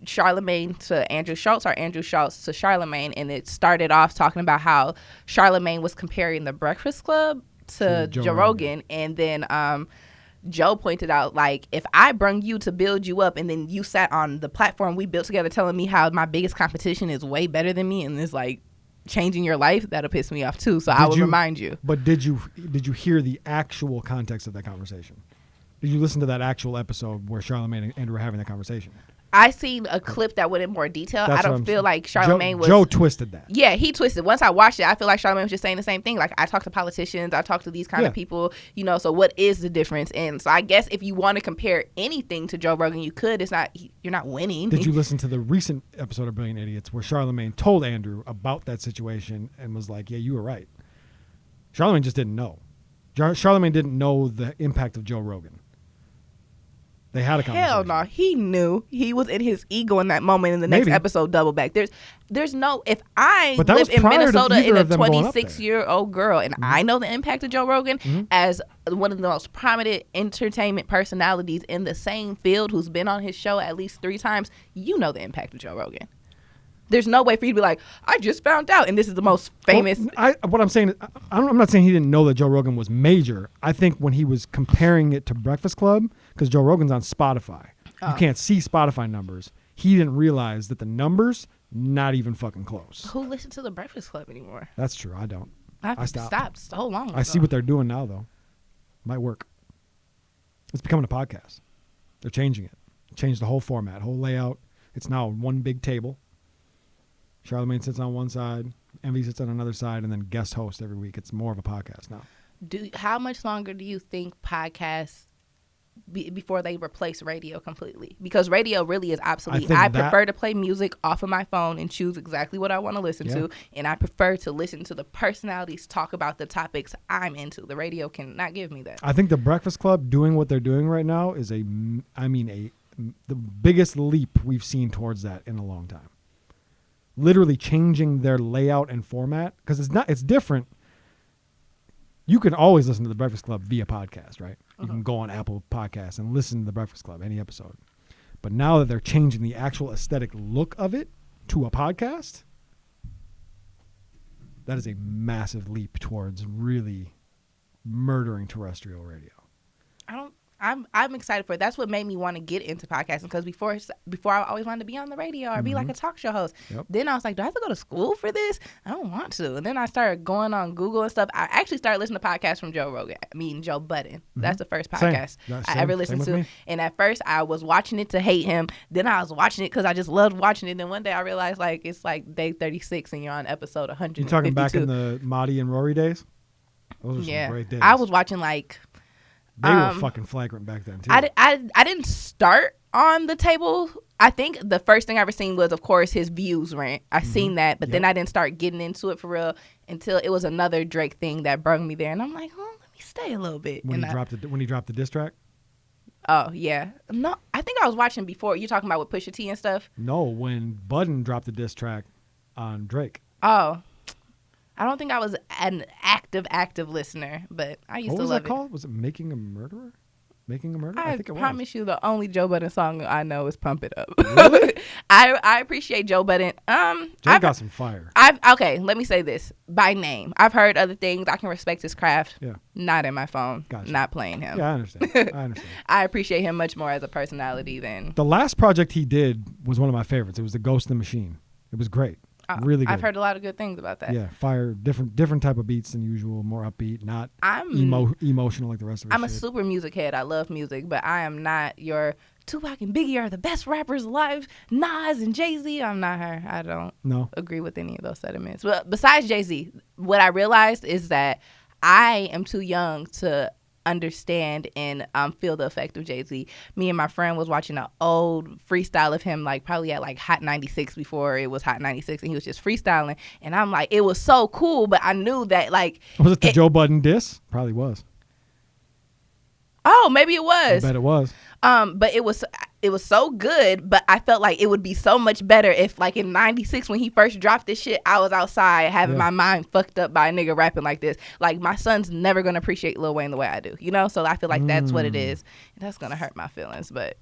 Charlemagne to Andrew Schultz or Andrew Schultz to Charlemagne. And it started off talking about how Charlemagne was comparing the Breakfast Club to Joe Rogan. And then Joe pointed out, like, if I brung you to build you up and then you sat on the platform we built together telling me how my biggest competition is way better than me and is like changing your life, that'll piss me off too. So I will remind you. But did you hear the actual context of that conversation? Did you listen to that actual episode where Charlemagne and Andrew were having that conversation? I seen a clip that went in more detail. I don't feel like Charlemagne Joe twisted that. Yeah, he twisted. Once I watched it, I feel like Charlemagne was just saying the same thing. Like, I talk to politicians, I talk to these kind of people, you know, so what is the difference? And so I guess if you want to compare anything to Joe Rogan, you could. You're not winning. Did you listen to the recent episode of Brilliant Idiots where Charlemagne told Andrew about that situation and was like, yeah, you were right? Charlemagne just didn't know. Charlemagne didn't know the impact of Joe Rogan. They had a conversation. Hell no, he knew. He was in his ego in that moment. In the next episode, double back. There's no. If I live in Minnesota and a 26-year-old girl, and I know the impact of Joe Rogan as one of the most prominent entertainment personalities in the same field, who's been on his show at least 3 times, you know the impact of Joe Rogan. There's no way for you to be like, I just found out, and this is the most famous. What I'm saying, I'm not saying he didn't know that Joe Rogan was major. I think when he was comparing it to Breakfast Club, because Joe Rogan's on Spotify, you can't see Spotify numbers. He didn't realize that the numbers, not even fucking close. Who listens to the Breakfast Club anymore? That's true. I don't. I stopped so long ago. I see what they're doing now, though. Might work. It's becoming a podcast. They're changing it. Changed the whole format, whole layout. It's now one big table. Charlemagne sits on one side, Envy sits on another side, and then guest host every week. It's more of a podcast now. How much longer do you think podcasts before they replace radio completely? Because radio really is obsolete. I prefer to play music off of my phone and choose exactly what I want to listen to, and I prefer to listen to the personalities talk about the topics I'm into. The radio cannot give me that. I think the Breakfast Club doing what they're doing right now is the biggest leap we've seen towards that in a long time. Literally changing their layout and format, because it's different. You can always listen to the Breakfast Club via podcast, right? You can go on Apple Podcasts and listen to the Breakfast Club, any episode. But now that they're changing the actual aesthetic look of it to a podcast, that is a massive leap towards really murdering terrestrial radio. I'm excited for it. That's what made me want to get into podcasting, because before I always wanted to be on the radio or be like a talk show host. Yep. Then I was like, do I have to go to school for this? I don't want to. And then I started going on Google and stuff. I actually started listening to podcasts from Joe Budden. That's the first podcast I ever listened to. And at first I was watching it to hate him. Then I was watching it because I just loved watching it. And then one day I realized, like, it's like day 36 and you're on episode 152. You talking back in the Marty and Rory days? Those were some great days. I was watching like... They were fucking flagrant back then, too. I didn't start on the table. I think the first thing I ever seen was, of course, his Views rant. I seen that, but then I didn't start getting into it for real until it was another Drake thing that brought me there. And I'm like, let me stay a little bit. When he dropped the diss track? Oh, yeah. No, I think I was watching before. You talking about with Pusha T and stuff? No, when Budden dropped the diss track on Drake. Oh. I don't think I was an active listener, but I used to love it. What was that called? Was it Making a Murderer? Making a Murder? I think it was. promise you, the only Joe Budden song I know is "Pump It Up." Really? I appreciate Joe Budden. Joe got some fire. Okay. Let me say this by name. I've heard other things. I can respect his craft. Yeah. Not in my phone. Gotcha. Not playing him. Yeah, I understand. I appreciate him much more as a personality than. The last project he did was one of my favorites. It was The Ghost in the Machine. It was great. Really good. I've heard a lot of good things about that. Yeah, fire, different type of beats than usual, more upbeat, not emotional like the rest of it. I'm a super music head. I love music, but I am not your Tupac and Biggie are the best rappers alive. Nas and Jay-Z, I'm not her. I don't agree with any of those sentiments. But besides Jay-Z, what I realized is that I am too young to understand and feel the effect of Jay-Z. Me and my friend was watching an old freestyle of him, like probably at like Hot 96 before it was Hot 96, and he was just freestyling, and I'm like, it was so cool, but I knew that like was it the Joe Budden diss? Probably was. Oh, maybe it was. I bet it was. But it was so good, but I felt like it would be so much better if like in 96 when he first dropped this shit, I was outside having my mind fucked up by a nigga rapping like this. Like my son's never gonna appreciate Lil Wayne the way I do, you know? So I feel like that's what it is. And that's gonna hurt my feelings, but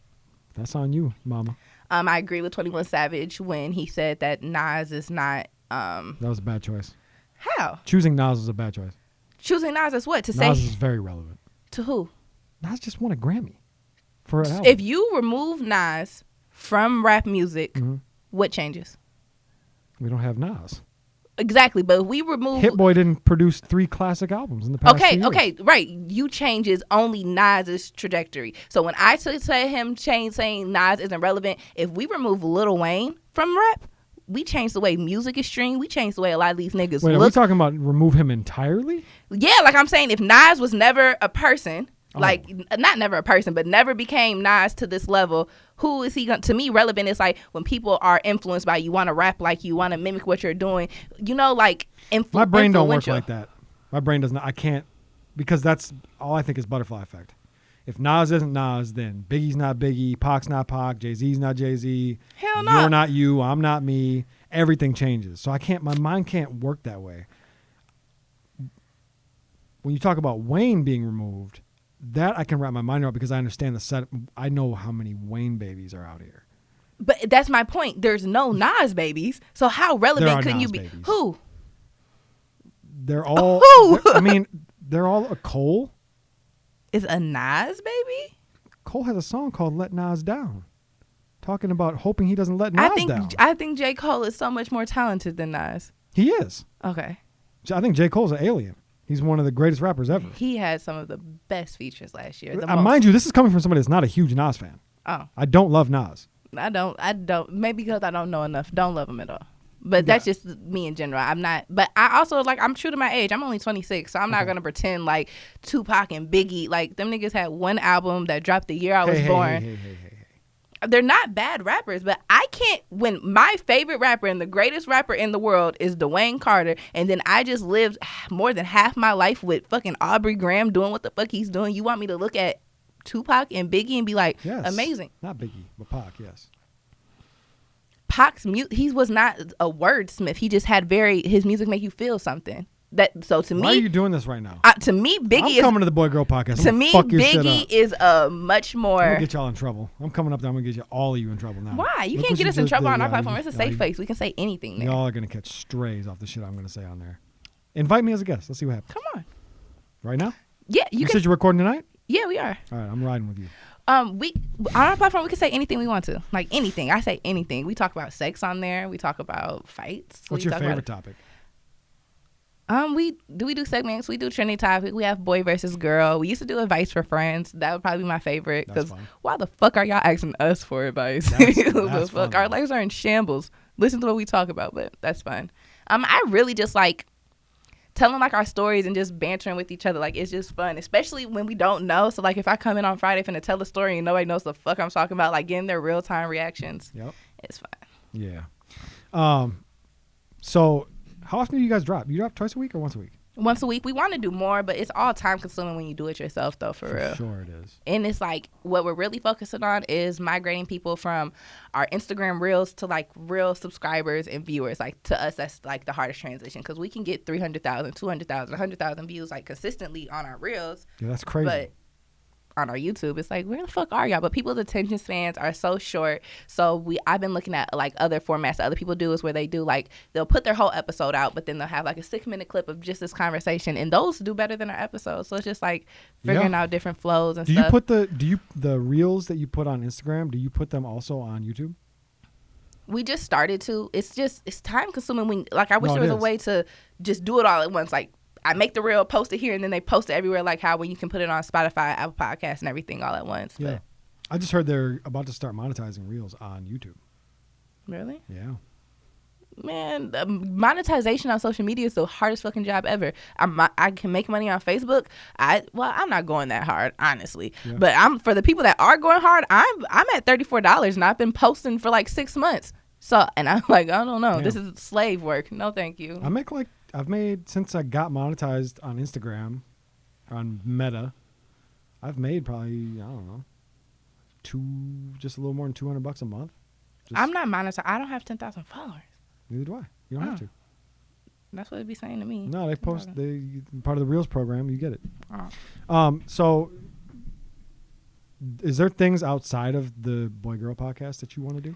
that's on you, mama. I agree with 21 Savage when he said that Nas is not that was a bad choice. How? Choosing Nas was a bad choice. Choosing Nas is what? To Nas say is very relevant. To who? Nas just won a Grammy for an album. If you remove Nas from rap music, what changes? We don't have Nas. Exactly, but if we remove Hit Boy didn't produce 3 classic albums in the past 2 years. Okay, right. You changes only Nas's trajectory. So when I say him saying Nas isn't relevant, if we remove Lil Wayne from rap, we change the way music is streamed. We change the way a lot of these niggas Wait, look. are we talking about remove him entirely? Yeah, like I'm saying, if Nas was never a person, like not never a person, but never became Nas to this level, who is he going to me relevant? Is like when people are influenced by you, want to rap like you, want to mimic what you're doing, you know, like my brain don't work like that. My brain does not. I can't, because that's all I think is butterfly effect. If Nas isn't Nas, then Biggie's not Biggie, Pac's not Pac, Jay-Z's not Jay-Z. Hell no. You're not you, I'm not me. Everything changes. So my mind can't work that way. When you talk about Wayne being removed, that I can wrap my mind around because I understand the set. I know how many Wayne babies are out here. But that's my point. There's no Nas babies. So how relevant could you be? Babies. Who? They're all. They're all a Cole. Is a Nas baby? Cole has a song called "Let Nas Down," talking about hoping he doesn't let Nas down. I think J. Cole is so much more talented than Nas. He is. Okay. I think J. Cole's an alien. He's one of the greatest rappers ever. He had some of the best features last year. Mind you, this is coming from somebody that's not a huge Nas fan. Oh. I don't love Nas. I don't. Maybe because I don't know enough. Don't love him at all. But that's just me in general. I'm not. But I also, like, I'm true to my age. I'm only 26, so I'm not going to pretend like Tupac and Biggie, like, them niggas had one album that dropped the year I was born. Hey. They're not bad rappers, but I can't, when my favorite rapper and the greatest rapper in the world is Dwayne Carter, and then I just lived more than half my life with fucking Aubrey Graham doing what the fuck he's doing. You want me to look at Tupac and Biggie and be like, yes. Amazing. Not Biggie, but Pac, yes. Pac's he was not a wordsmith. He just had his music make you feel something. So to me, why are you doing this right now? To me, Biggie I'm coming to the Boy Girl podcast. To me, Biggie is a much more. I'm gonna get y'all in trouble. I'm coming up there. I'm gonna get all of you in trouble now. Why? You can't get us in trouble on our platform. It's a safe place. We can say anything there. Y'all are gonna catch strays off the shit I'm gonna say on there. Invite me as a guest. Let's see what happens. Come on. Right now? Yeah, you said you're recording tonight? Yeah, we are. All right, I'm riding with you. We on our platform we can say anything we want to. Like anything. I say anything. We talk about sex on there. We talk about fights. What's your favorite topic? We do segments. We do trending topic. We have boy versus girl. We used to do advice for friends. That would probably be my favorite. Because why the fuck are y'all asking us for advice? That's fuck? Fun, our lives are in shambles. Listen to what we talk about, but that's fun. I really just like telling like our stories and just bantering with each other. Like, it's just fun, especially when we don't know. So like if I come in on Friday finna tell a story and nobody knows the fuck I'm talking about, like getting their real time reactions. Yep. It's fun. Yeah. So how often do you guys drop? You drop twice a week or once a week? Once a week. We want to do more, but it's all time consuming when you do it yourself, though, for real. Sure it is. And it's like what we're really focusing on is migrating people from our Instagram reels to like real subscribers and viewers. Like to us, that's like the hardest transition because we can get 300,000, 200,000, 100,000 views like consistently on our reels. Yeah, that's crazy. But on our YouTube, it's like, where the fuck are y'all? But people's attention spans are so short. So I've been looking at like other formats that other people do, is where they do like, they'll put their whole episode out, but then they'll have like a 6-minute clip of just this conversation, and those do better than our episodes. So it's just like figuring out different flows and stuff. The reels that you put on Instagram, do you put them also on YouTube? We just started to. It's time consuming. I wish there was a way to just do it all at once. Like, I make the reel, post it here, and then they post it everywhere, like how when you can put it on Spotify, Apple Podcasts, and everything all at once. Yeah. But I just heard they're about to start monetizing reels on YouTube. Really? Yeah. Man, monetization on social media is the hardest fucking job ever. I can make money on Facebook. I'm not going that hard, honestly. Yeah. But for the people that are going hard, I'm at $34, and I've been posting for like 6 months. So, and I'm like, I don't know. Damn. This is slave work. No, thank you. I've made, since I got monetized on Instagram, on Meta, I've made probably, I don't know, just a little more than $200 a month. I'm not monetized. I don't have 10,000 followers. Neither do I. You don't have to. That's what it'd be saying to me. No, they post. Part of the Reels program. You get it. Oh. So, is there things outside of the Boy Girl podcast that you want to do?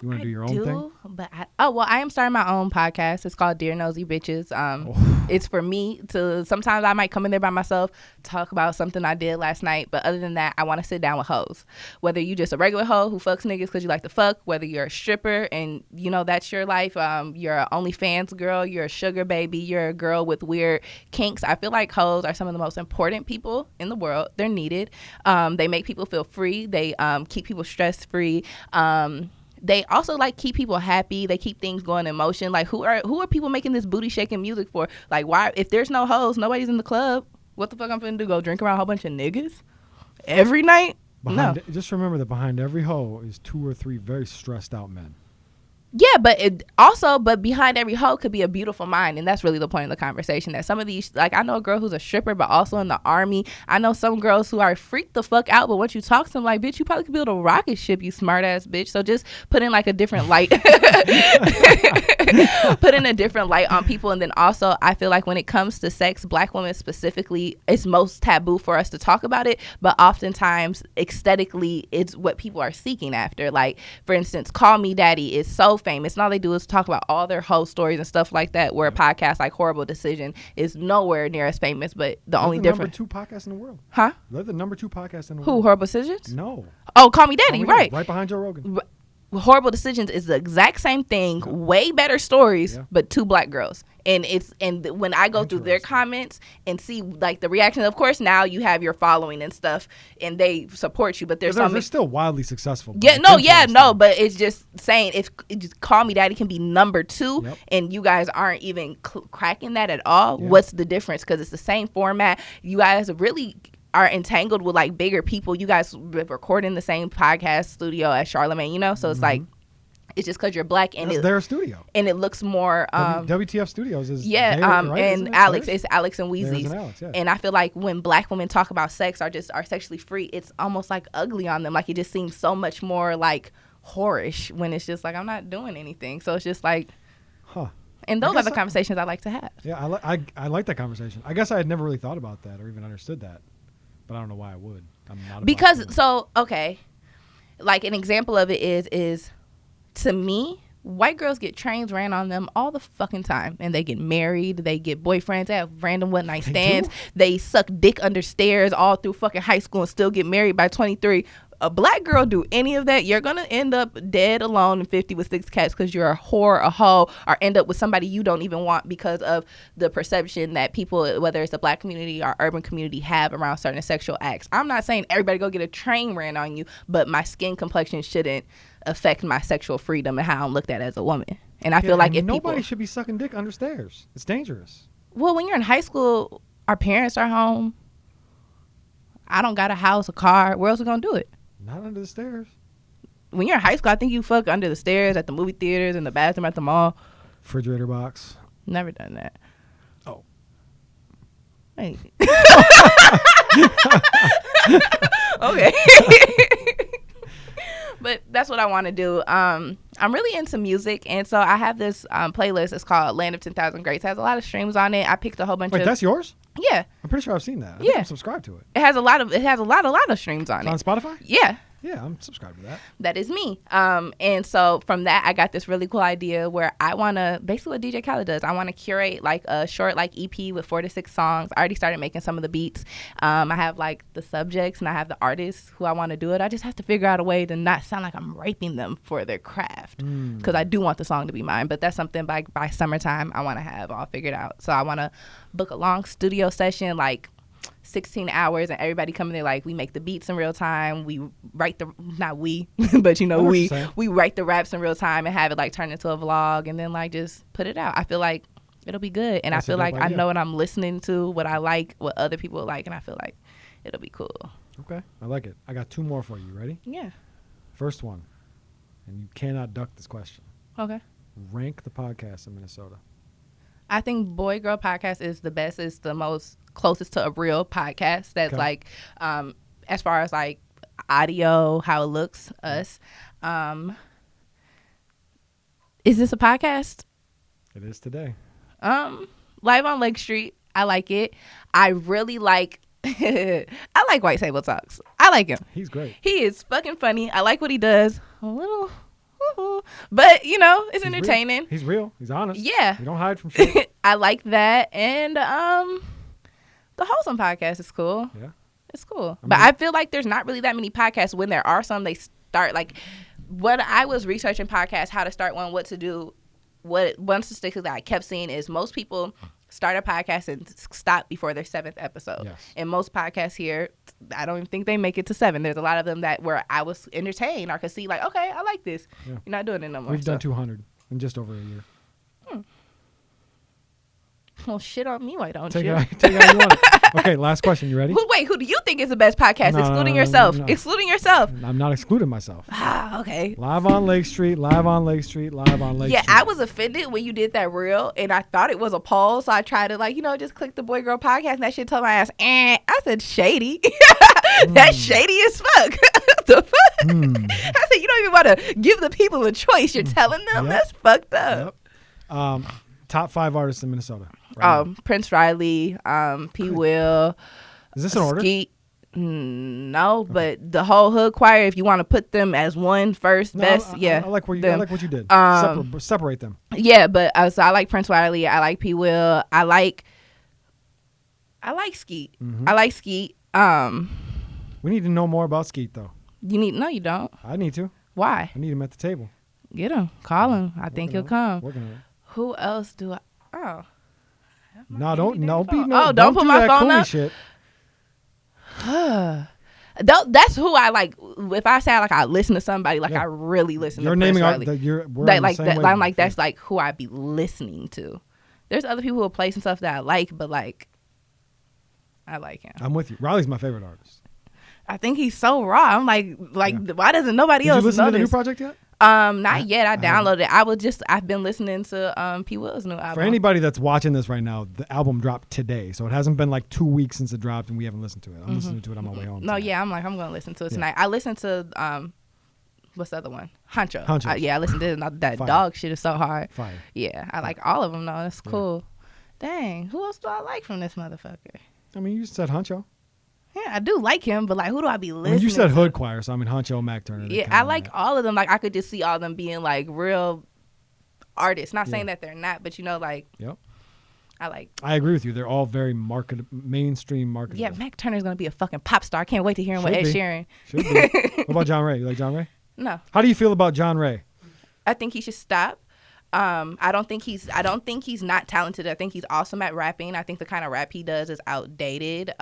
You want to do your own thing? But I am starting my own podcast. It's called Dear Nosy Bitches. It's for me to, sometimes I might come in there by myself, talk about something I did last night. But other than that, I want to sit down with hoes. Whether you just a regular hoe who fucks niggas because you like to fuck, whether you're a stripper and you know that's your life, you're an OnlyFans girl, you're a sugar baby, you're a girl with weird kinks. I feel like hoes are some of the most important people in the world. They're needed. They make people feel free. They keep people stress free. They also like keep people happy. They keep things going in motion. Like who are people making this booty shaking music for? Like why? If there's no hoes, nobody's in the club. What the fuck I'm finna do? Go drink around a whole bunch of niggas every night? Just remember that behind every hoe is 2 or 3 very stressed out men. Yeah, but behind every hoe could be a beautiful mind, and that's really the point of the conversation. That some of these, like I know a girl who's a stripper, but also in the army. I know some girls who are freaked the fuck out, but once you talk to them, like, bitch, you probably could build a rocket ship, you smart ass bitch. So just put in like a different light, put in a different light on people, and then also I feel like when it comes to sex, Black women specifically, it's most taboo for us to talk about it, but oftentimes aesthetically, it's what people are seeking after. Like for instance, Call Me Daddy is so famous, and all they do is talk about all their whole stories and stuff like that, where a podcast like Horrible Decision is nowhere near as famous, but the only difference. Number 2 podcast in the world. Huh? They're the number 2 podcast in the world. Who, Horrible Decisions? No. Oh, Call Me Daddy, right. Right behind Joe Rogan. Horrible Decisions is the exact same thing, way better stories, but 2 Black girls. And when I go through their comments and see like the reaction, of course now you have your following and stuff and they support you, but they're still wildly successful. But it's just saying if just Call Me Daddy can be number 2 and you guys aren't even cracking that at all, what's the difference? Because it's the same format. You guys really are entangled with like bigger people. You guys record in the same podcast studio as Charlamagne, you know? So it's like, it's just because you're Black and it's their studio, and it looks more. WTF Studios is right, and Alex, it's Alex and Weezy's, Alex, and I feel like when Black women talk about sex are sexually free, it's almost like ugly on them. Like it just seems so much more like whorish when it's just like I'm not doing anything. So it's just like, And those are the conversations I like to have. Yeah, I like that conversation. I guess I had never really thought about that or even understood that, but I don't know why I would. I'm not because like an example of it is. To me, white girls get trains ran on them all the fucking time, and they get married, they get boyfriends, they have random one night stands, they suck dick under stairs all through fucking high school and still get married by 23. A Black girl do any of that, you're gonna end up dead alone and 50 with 6 cats because you're a whore, a hoe, or end up with somebody you don't even want because of the perception that people, whether it's the Black community or urban community, have around certain sexual acts. I'm not saying everybody go get a train ran on you, but my skin complexion shouldn't affect my sexual freedom and how I'm looked at as a woman. And I feel like if nobody should be sucking dick under stairs. It's dangerous. Well, when you're in high school, our parents are home. I don't got a house, a car. Where else we gonna do it? Not under the stairs. When you're in high school, I think you fuck under the stairs, at the movie theaters, in the bathroom at the mall. Refrigerator box. Never done that. Oh. Wait. Okay. But that's what I want to do. And I'm really into music, and so I have this playlist. It's called Land of 10,000 Greats. It has a lot of streams on it. I picked a whole bunch Wait, of. that's yours? Yeah, I'm pretty sure I've seen that. I think Yeah. I'm subscribed to it. it has a lot of streams on It's it. on Spotify? Yeah. Yeah, I'm subscribed to that. That is me. And so from that, I got this really cool idea where I want to, basically what DJ Khaled does, I want to curate like a short like EP with 4 to 6 songs. I already started making some of the beats. I have like the subjects and I have the artists who I want to do it. I just have to figure out a way to not sound like I'm raping them for their craft, because I do want the song to be mine. But that's something by summertime I want to have all figured out. So I want to book a long studio session, like 16 hours, and everybody coming there, like we make the beats in real time, we write the not we but you know we write the raps in real time and have it like turn into a vlog and then like just put it out. I feel like it'll be good, and That's I feel like idea. I know what I'm listening to, what I like, what other people like, and I feel like it'll be cool. Okay, I like it. I got 2 more for you. Ready? Yeah. First one, and you cannot duck this question. Okay. Rank the podcast in Minnesota. I think Boy Girl Podcast is the best. It's the most closest to a real podcast that's Okay. like as far as like audio, how it looks, us. Is this a podcast? It is today. Live on Lake Street. I like it. I really like I like White Table Talks. I like him. He's great. He is fucking funny. I like what he does. A little but you know, it's He's entertaining. Real. He's real. He's honest. Yeah. You don't hide from shit. I like that. And the Wholesome Podcast is cool. Yeah. It's cool. I But mean- I feel like there's not really that many podcasts. When there are some, they start like when I was researching podcasts, how to start one, what to do. One statistic that I kept seeing is most people start a podcast and stop before their 7th episode. Yes. And most podcasts here, I don't even think they make it to 7. There's a lot of them that where I was entertained or could see like, okay, I like this. Yeah. You're not doing it no more. We've done so. 200 in just over a year. Well, shit on me, why don't Take you? it how you want it. Okay, last question. You ready? Who do you think is the best podcast? No, Excluding no, yourself. no. Excluding yourself. I'm not excluding myself. Ah, okay. Live on Lake Street, live on Lake Street, live on Lake Yeah, Street. I was offended when you did that reel, and I thought it was a poll, so I tried to, like, just click the Boy Girl Podcast, and that shit told my ass, I said, shady. That's shady as fuck. The fuck? I said, you don't even want to give the people a choice. You're telling them? Yep. That's fucked up. Yep. Top 5 artists in Minnesota. Right now. Prince Riley, P. Will, Is this in order? Skeet. No, but the whole hood choir, if you want to put them as one first, No, best, I like where you. I them. like what you did. Separate them. Yeah, but so I like Prince Riley. I like P. Will. I like Skeet. Mm-hmm. I like Skeet. We need to know more about Skeet, though. No, you don't. I need to. Why? I need him at the table. Get him. Call him. I think he'll come. Working on it. Who else do I? Oh. No, don't phone. no. Oh, don't put do my that phone Cooley up? shit. That's who I like. If I say like I listen to somebody, like Yeah. I really listen You're to naming Prince Riley. we're That, on like the that, same I'm like wavelength. that's like who I be listening to. There's other people who play some stuff that I like, but like I like him. I'm with you. Riley's my favorite artist. I think he's so raw. I'm like why doesn't nobody Did you else listen know to the new this? project yet? Not yet. I I downloaded it. I've been listening to P. Will's new album. For anybody that's watching this right now, the album dropped today, so it hasn't been like 2 weeks since it dropped, and we haven't listened to it. I'm listening to it on my way home. No, tonight. yeah, I'm gonna listen to it tonight. I listened to what's the other one? Huncho. Huncho. Yeah, I listened to it. That Fire. dog shit is so hard. Fire. Yeah, I like all of them though. That's cool. Dang, who else do I like from this motherfucker? I mean, you said Huncho. Yeah, I do like him, but like, who do I be I listening? mean, you said to? Hood Choir, so I mean Huncho, Mac Turner. they're Yeah, kinda I like that. all of them. Like, I could just see all of them being like real artists. Not saying Yeah. that they're not, but like, Yep. I like. I agree with you. They're all very mainstream marketable. Yeah, Mac Turner's gonna be a fucking pop star. I can't wait to hear him with Should Ed be. Sheeran. Should be. What about John Ray? You like John Ray? No, How do you feel about John Ray? I think he should stop. I don't think he's not talented. I think he's awesome at rapping. I think the kind of rap he does is outdated.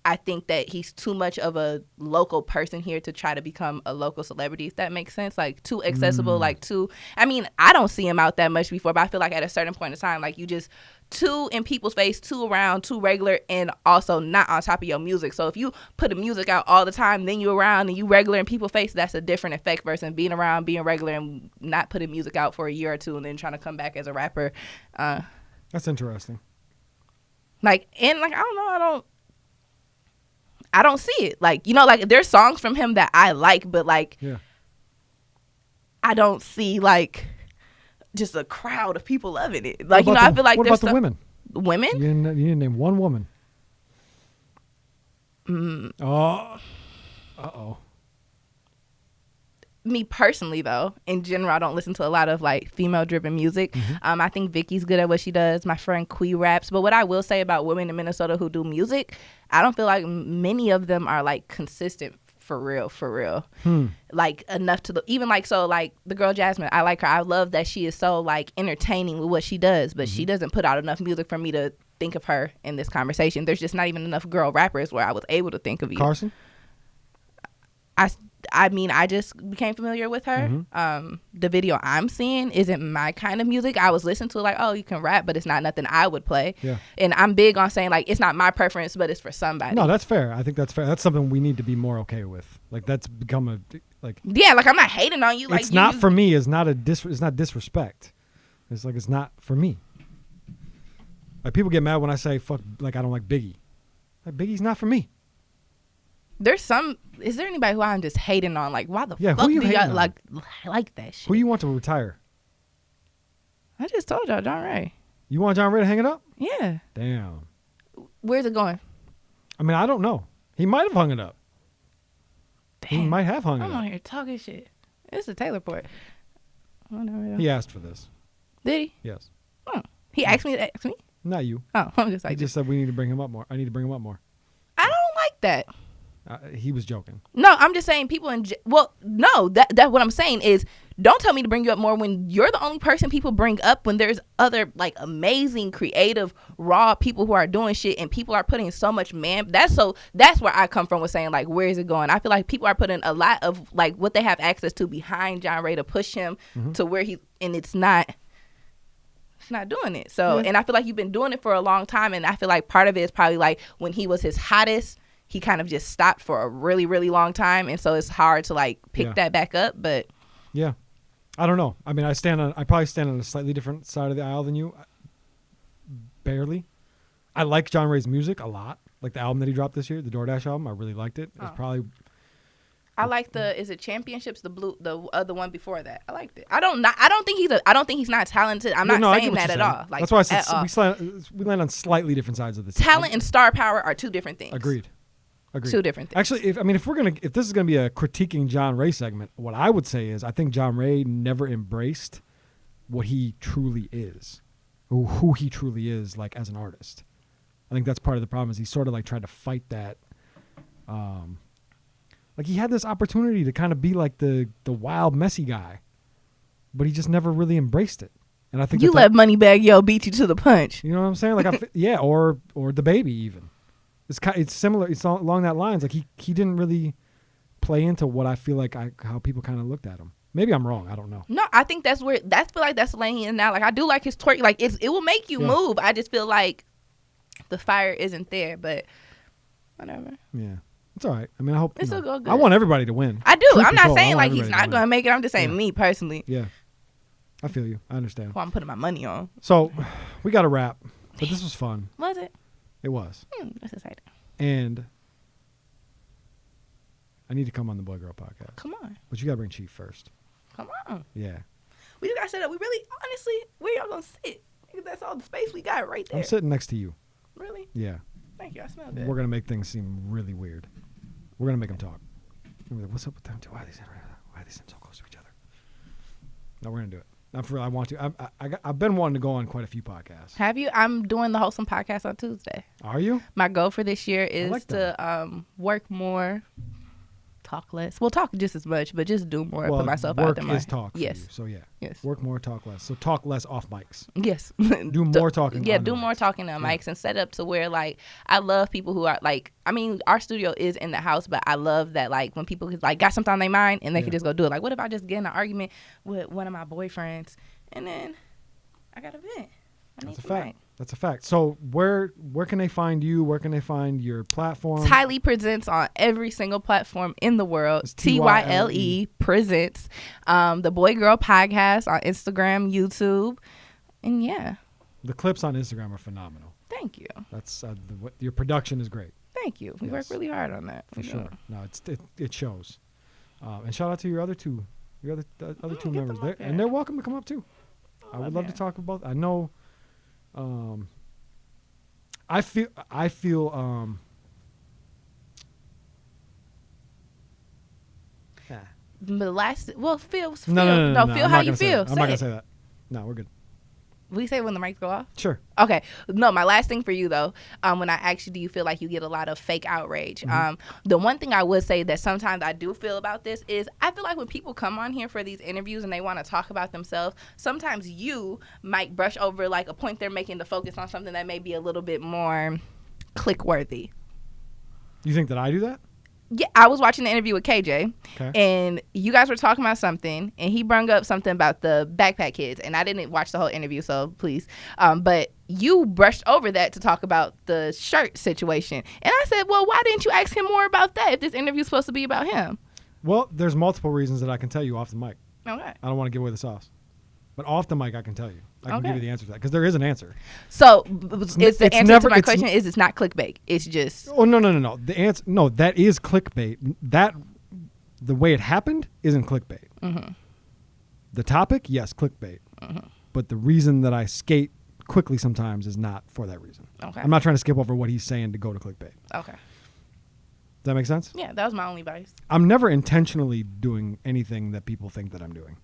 I think that he's too much of a local person here to try to become a local celebrity, if that makes sense. Like, too accessible, I mean, I don't see him out that much before, but I feel like at a certain point in time, like, you just too in people's face, too around, too regular, and also not on top of your music. So if you put the music out all the time, then you around and you regular in people's face, that's a different effect versus being around, being regular, and not putting music out for a year or two and then trying to come back as a rapper. That's interesting. I don't see it. Like, like, there's songs from him that I like, but like, Yeah. I don't see like just a crowd of people loving it. Like, What about I feel like what there's about the women? Women? You didn't name one woman. Oh. Uh-oh. Me personally, though, in general, I don't listen to a lot of like female-driven music. I think Vicky's good at what she does. My friend Quee raps. But what I will say about women in Minnesota who do music, I don't feel like many of them are like consistent for real. Like enough to even like, so like the girl Jasmine, I like her. I love that she is so like entertaining with what she does, but she doesn't put out enough music for me to think of her in this conversation. There's just not even enough girl rappers where I was able to think of you. Carson? I mean, I just became familiar with her. The video I'm seeing isn't my kind of music. I was listening to it like, oh, you can rap, but it's not nothing I would play. Yeah. And I'm big on saying like, it's not my preference, but it's for somebody. No, that's fair. I think that's fair. That's something we need to be more okay with. Like that's become a like. Yeah, like I'm not hating on you. Like It's not for me. It's not it's not disrespect. It's like it's not for me. Like people get mad when I say fuck. Like I don't like Biggie. Like Biggie's not for me. Is there anybody who I'm just hating on? Like, why the Yeah, fuck who you do y'all hating on? like that shit? Who you want to retire? I just told y'all, John Ray. You want John Ray to hang it up? Yeah. Damn. Where's it going? I mean, I don't know. He might have hung it up. He Damn. might have hung it I'm up. on here talking shit. It's a Taylor Port. Whatever. He asked for this. Did he? Yes. Oh. He asked me to ask me? Not you. Oh, I'm just He like, just said we need to bring him up more. I need to bring him up more. I don't like that. He was joking. No, I'm just saying people well, no, that's what I'm saying is don't tell me to bring you up more when you're the only person people bring up when there's other like amazing, creative, raw people who are doing shit and people are putting so much that's where I come from with saying like, where is it going? I feel like people are putting a lot of like what they have access to behind John Ray to push him to where and it's not doing it. So, and I feel like you've been doing it for a long time. And I feel like part of it is probably like when he was his hottest, he kind of just stopped for a really, really long time. And so it's hard to like pick that back up. But yeah, I don't know. I mean, I probably stand on a slightly different side of the aisle than you. Barely. I like John Ray's music a lot. Like the album that he dropped this year, the DoorDash album. I really liked it. It's probably. I like is it Championships? The other one before that. I liked it. I don't think he's not talented. I'm not saying that at all. Like, that's why I said we land on slightly different sides of the talent and star power are two different things. Agreed. Two different things. Actually, if this is gonna be a critiquing John Ray segment, what I would say is I think John Ray never embraced what he truly is, or who he truly is, like as an artist. I think that's part of the problem is he sort of like tried to fight that. Like he had this opportunity to kind of be like the wild, messy guy, but he just never really embraced it. And I think you let Moneybagg Yo beat you to the punch. You know what I'm saying? Like or the Baby even. It's similar. It's along that lines. Like he didn't really play into what I feel like how people kind of looked at him. Maybe I'm wrong. I don't know. No, I think feel like that's the lane he is now. Like I do like his twerk. Like it will make you move. I just feel like the fire isn't there. But whatever. Yeah, it's all right. I mean, I hope it'll go good. I want everybody to win. I do. Truth I'm be not told, saying like he's not gonna make it. I'm just saying me personally. Yeah, I feel you. I understand. Who I'm putting my money on. So we got to wrap. But this was fun. Was it? It was. That's exciting. And I need to come on the Boy Girl podcast. Come on. But you got to bring Chief first. Come on. Yeah. We just got to set up. We really, honestly, where y'all going to sit? That's all the space we got right there. I'm sitting next to you. Really? Yeah. Thank you. I smell good. We're going to make things seem really weird. We're going to make them talk. Like, what's up with them two? Why are they sitting so close to each other? No, we're going to do it. I want to. I've been wanting to go on quite a few podcasts. Have you? I'm doing the Wholesome podcast on Tuesday. Are you? My goal for this year is to work more, talk less. Well, talk just as much, but just do more. Put myself out there more. Work is talk. Yes. For you, so yeah. Yes. Work more, talk less. So talk less off mics. Yes. Do more talking. Yeah, on do the more mics. talking on mics and set up to where like I love people who are like. I mean, our studio is in the house, but I love that like when people like got something on their mind and they can just go do it. Like, what if I just get in an argument with one of my boyfriends? And then I got a vent. That's a fact. That's a fact. So where can they find you? Where can they find your platform? Tylee Presents on every single platform in the world. It's TYLE Presents. The Boy Girl Podcast on Instagram, YouTube. And yeah. The clips on Instagram are phenomenal. Thank you. That's your production is great. Thank you. We work really hard on that. For sure. No, it shows. And shout out to your other two Your other two get members them up there, here. and they're welcome to come up too. I would love to Okay. talk about. I know. I feel. The last, well, feel, No, feel I'm how not you gonna say feel. that. I'm not gonna say that. No, we're good. We say when the mics go off. Sure. Okay. No, my last thing for you though, when I asked you, do you feel like you get a lot of fake outrage? Mm-hmm. The one thing I would say that sometimes I do feel about this is I feel like when people come on here for these interviews and they want to talk about themselves, sometimes you might brush over like a point they're making to focus on something that may be a little bit more click worthy. You think that I do that? Yeah, I was watching the interview with KJ, Okay. and you guys were talking about something, and he brung up something about the backpack kids, and I didn't watch the whole interview, so please. But you brushed over that to talk about the shirt situation, and I said, well, why didn't you ask him more about that if this interview's supposed to be about him? Well, there's multiple reasons that I can tell you off the mic. Okay. I don't want to give away the sauce, but off the mic I can tell you. I can Okay. give you the answer to that because there is an answer. So is the it's answer never- to my it's question is it's not clickbait. It's just Oh no. The answer, no, that is clickbait. That the way it happened isn't clickbait. Mm-hmm. The topic, yes, clickbait. But the reason that I skate quickly sometimes is not for that reason. Okay. I'm not trying to skip over what he's saying to go to clickbait. Does Okay. that make sense? Yeah, that was my only bias. I'm never intentionally doing anything that people think that I'm doing.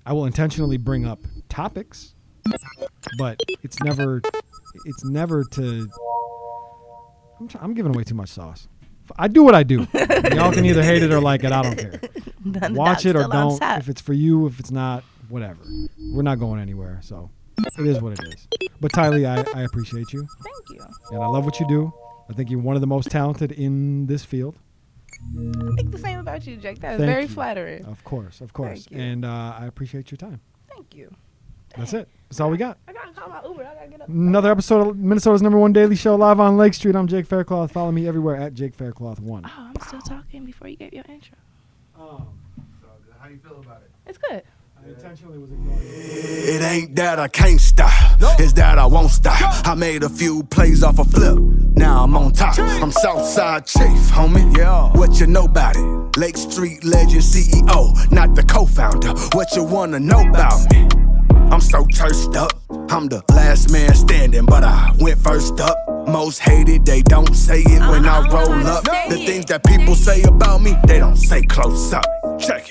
I will intentionally bring up topics, but it's never to. I'm giving away too much sauce. I do what I do. Y'all can either hate it or like it. I don't care. Watch it or don't. If it's for you, if it's not, whatever. We're not going anywhere, so it is what it is. But Tylee, I appreciate you, Thank you. and I love what you do. I think you're one of the most talented in this field. I think the same about you, Jake. That is Thank very you. flattering. Of course. Thank you. And I appreciate your time. Thank you. That's it. That's all we got. I gotta call my Uber. I gotta get up. Another episode of Minnesota's #1 daily show live on Lake Street. I'm Jake Faircloth. Follow me everywhere at Jake Faircloth1. Oh, I'm still talking before you gave your intro. It's all good. How you feel about it? It's good. I intentionally was ignoring you. It ain't that I can't stop, it's that I won't stop. I made a few plays off a flip, now I'm on top. I'm Southside Chief, homie. Yeah. What you know about it? Lake Street legend CEO, not the co-founder. What you wanna know about me? I'm so churched up. I'm the last man standing, but I went first up. Most hated, they don't say it when I roll up. The things that people say about me, they don't say close up. Check it.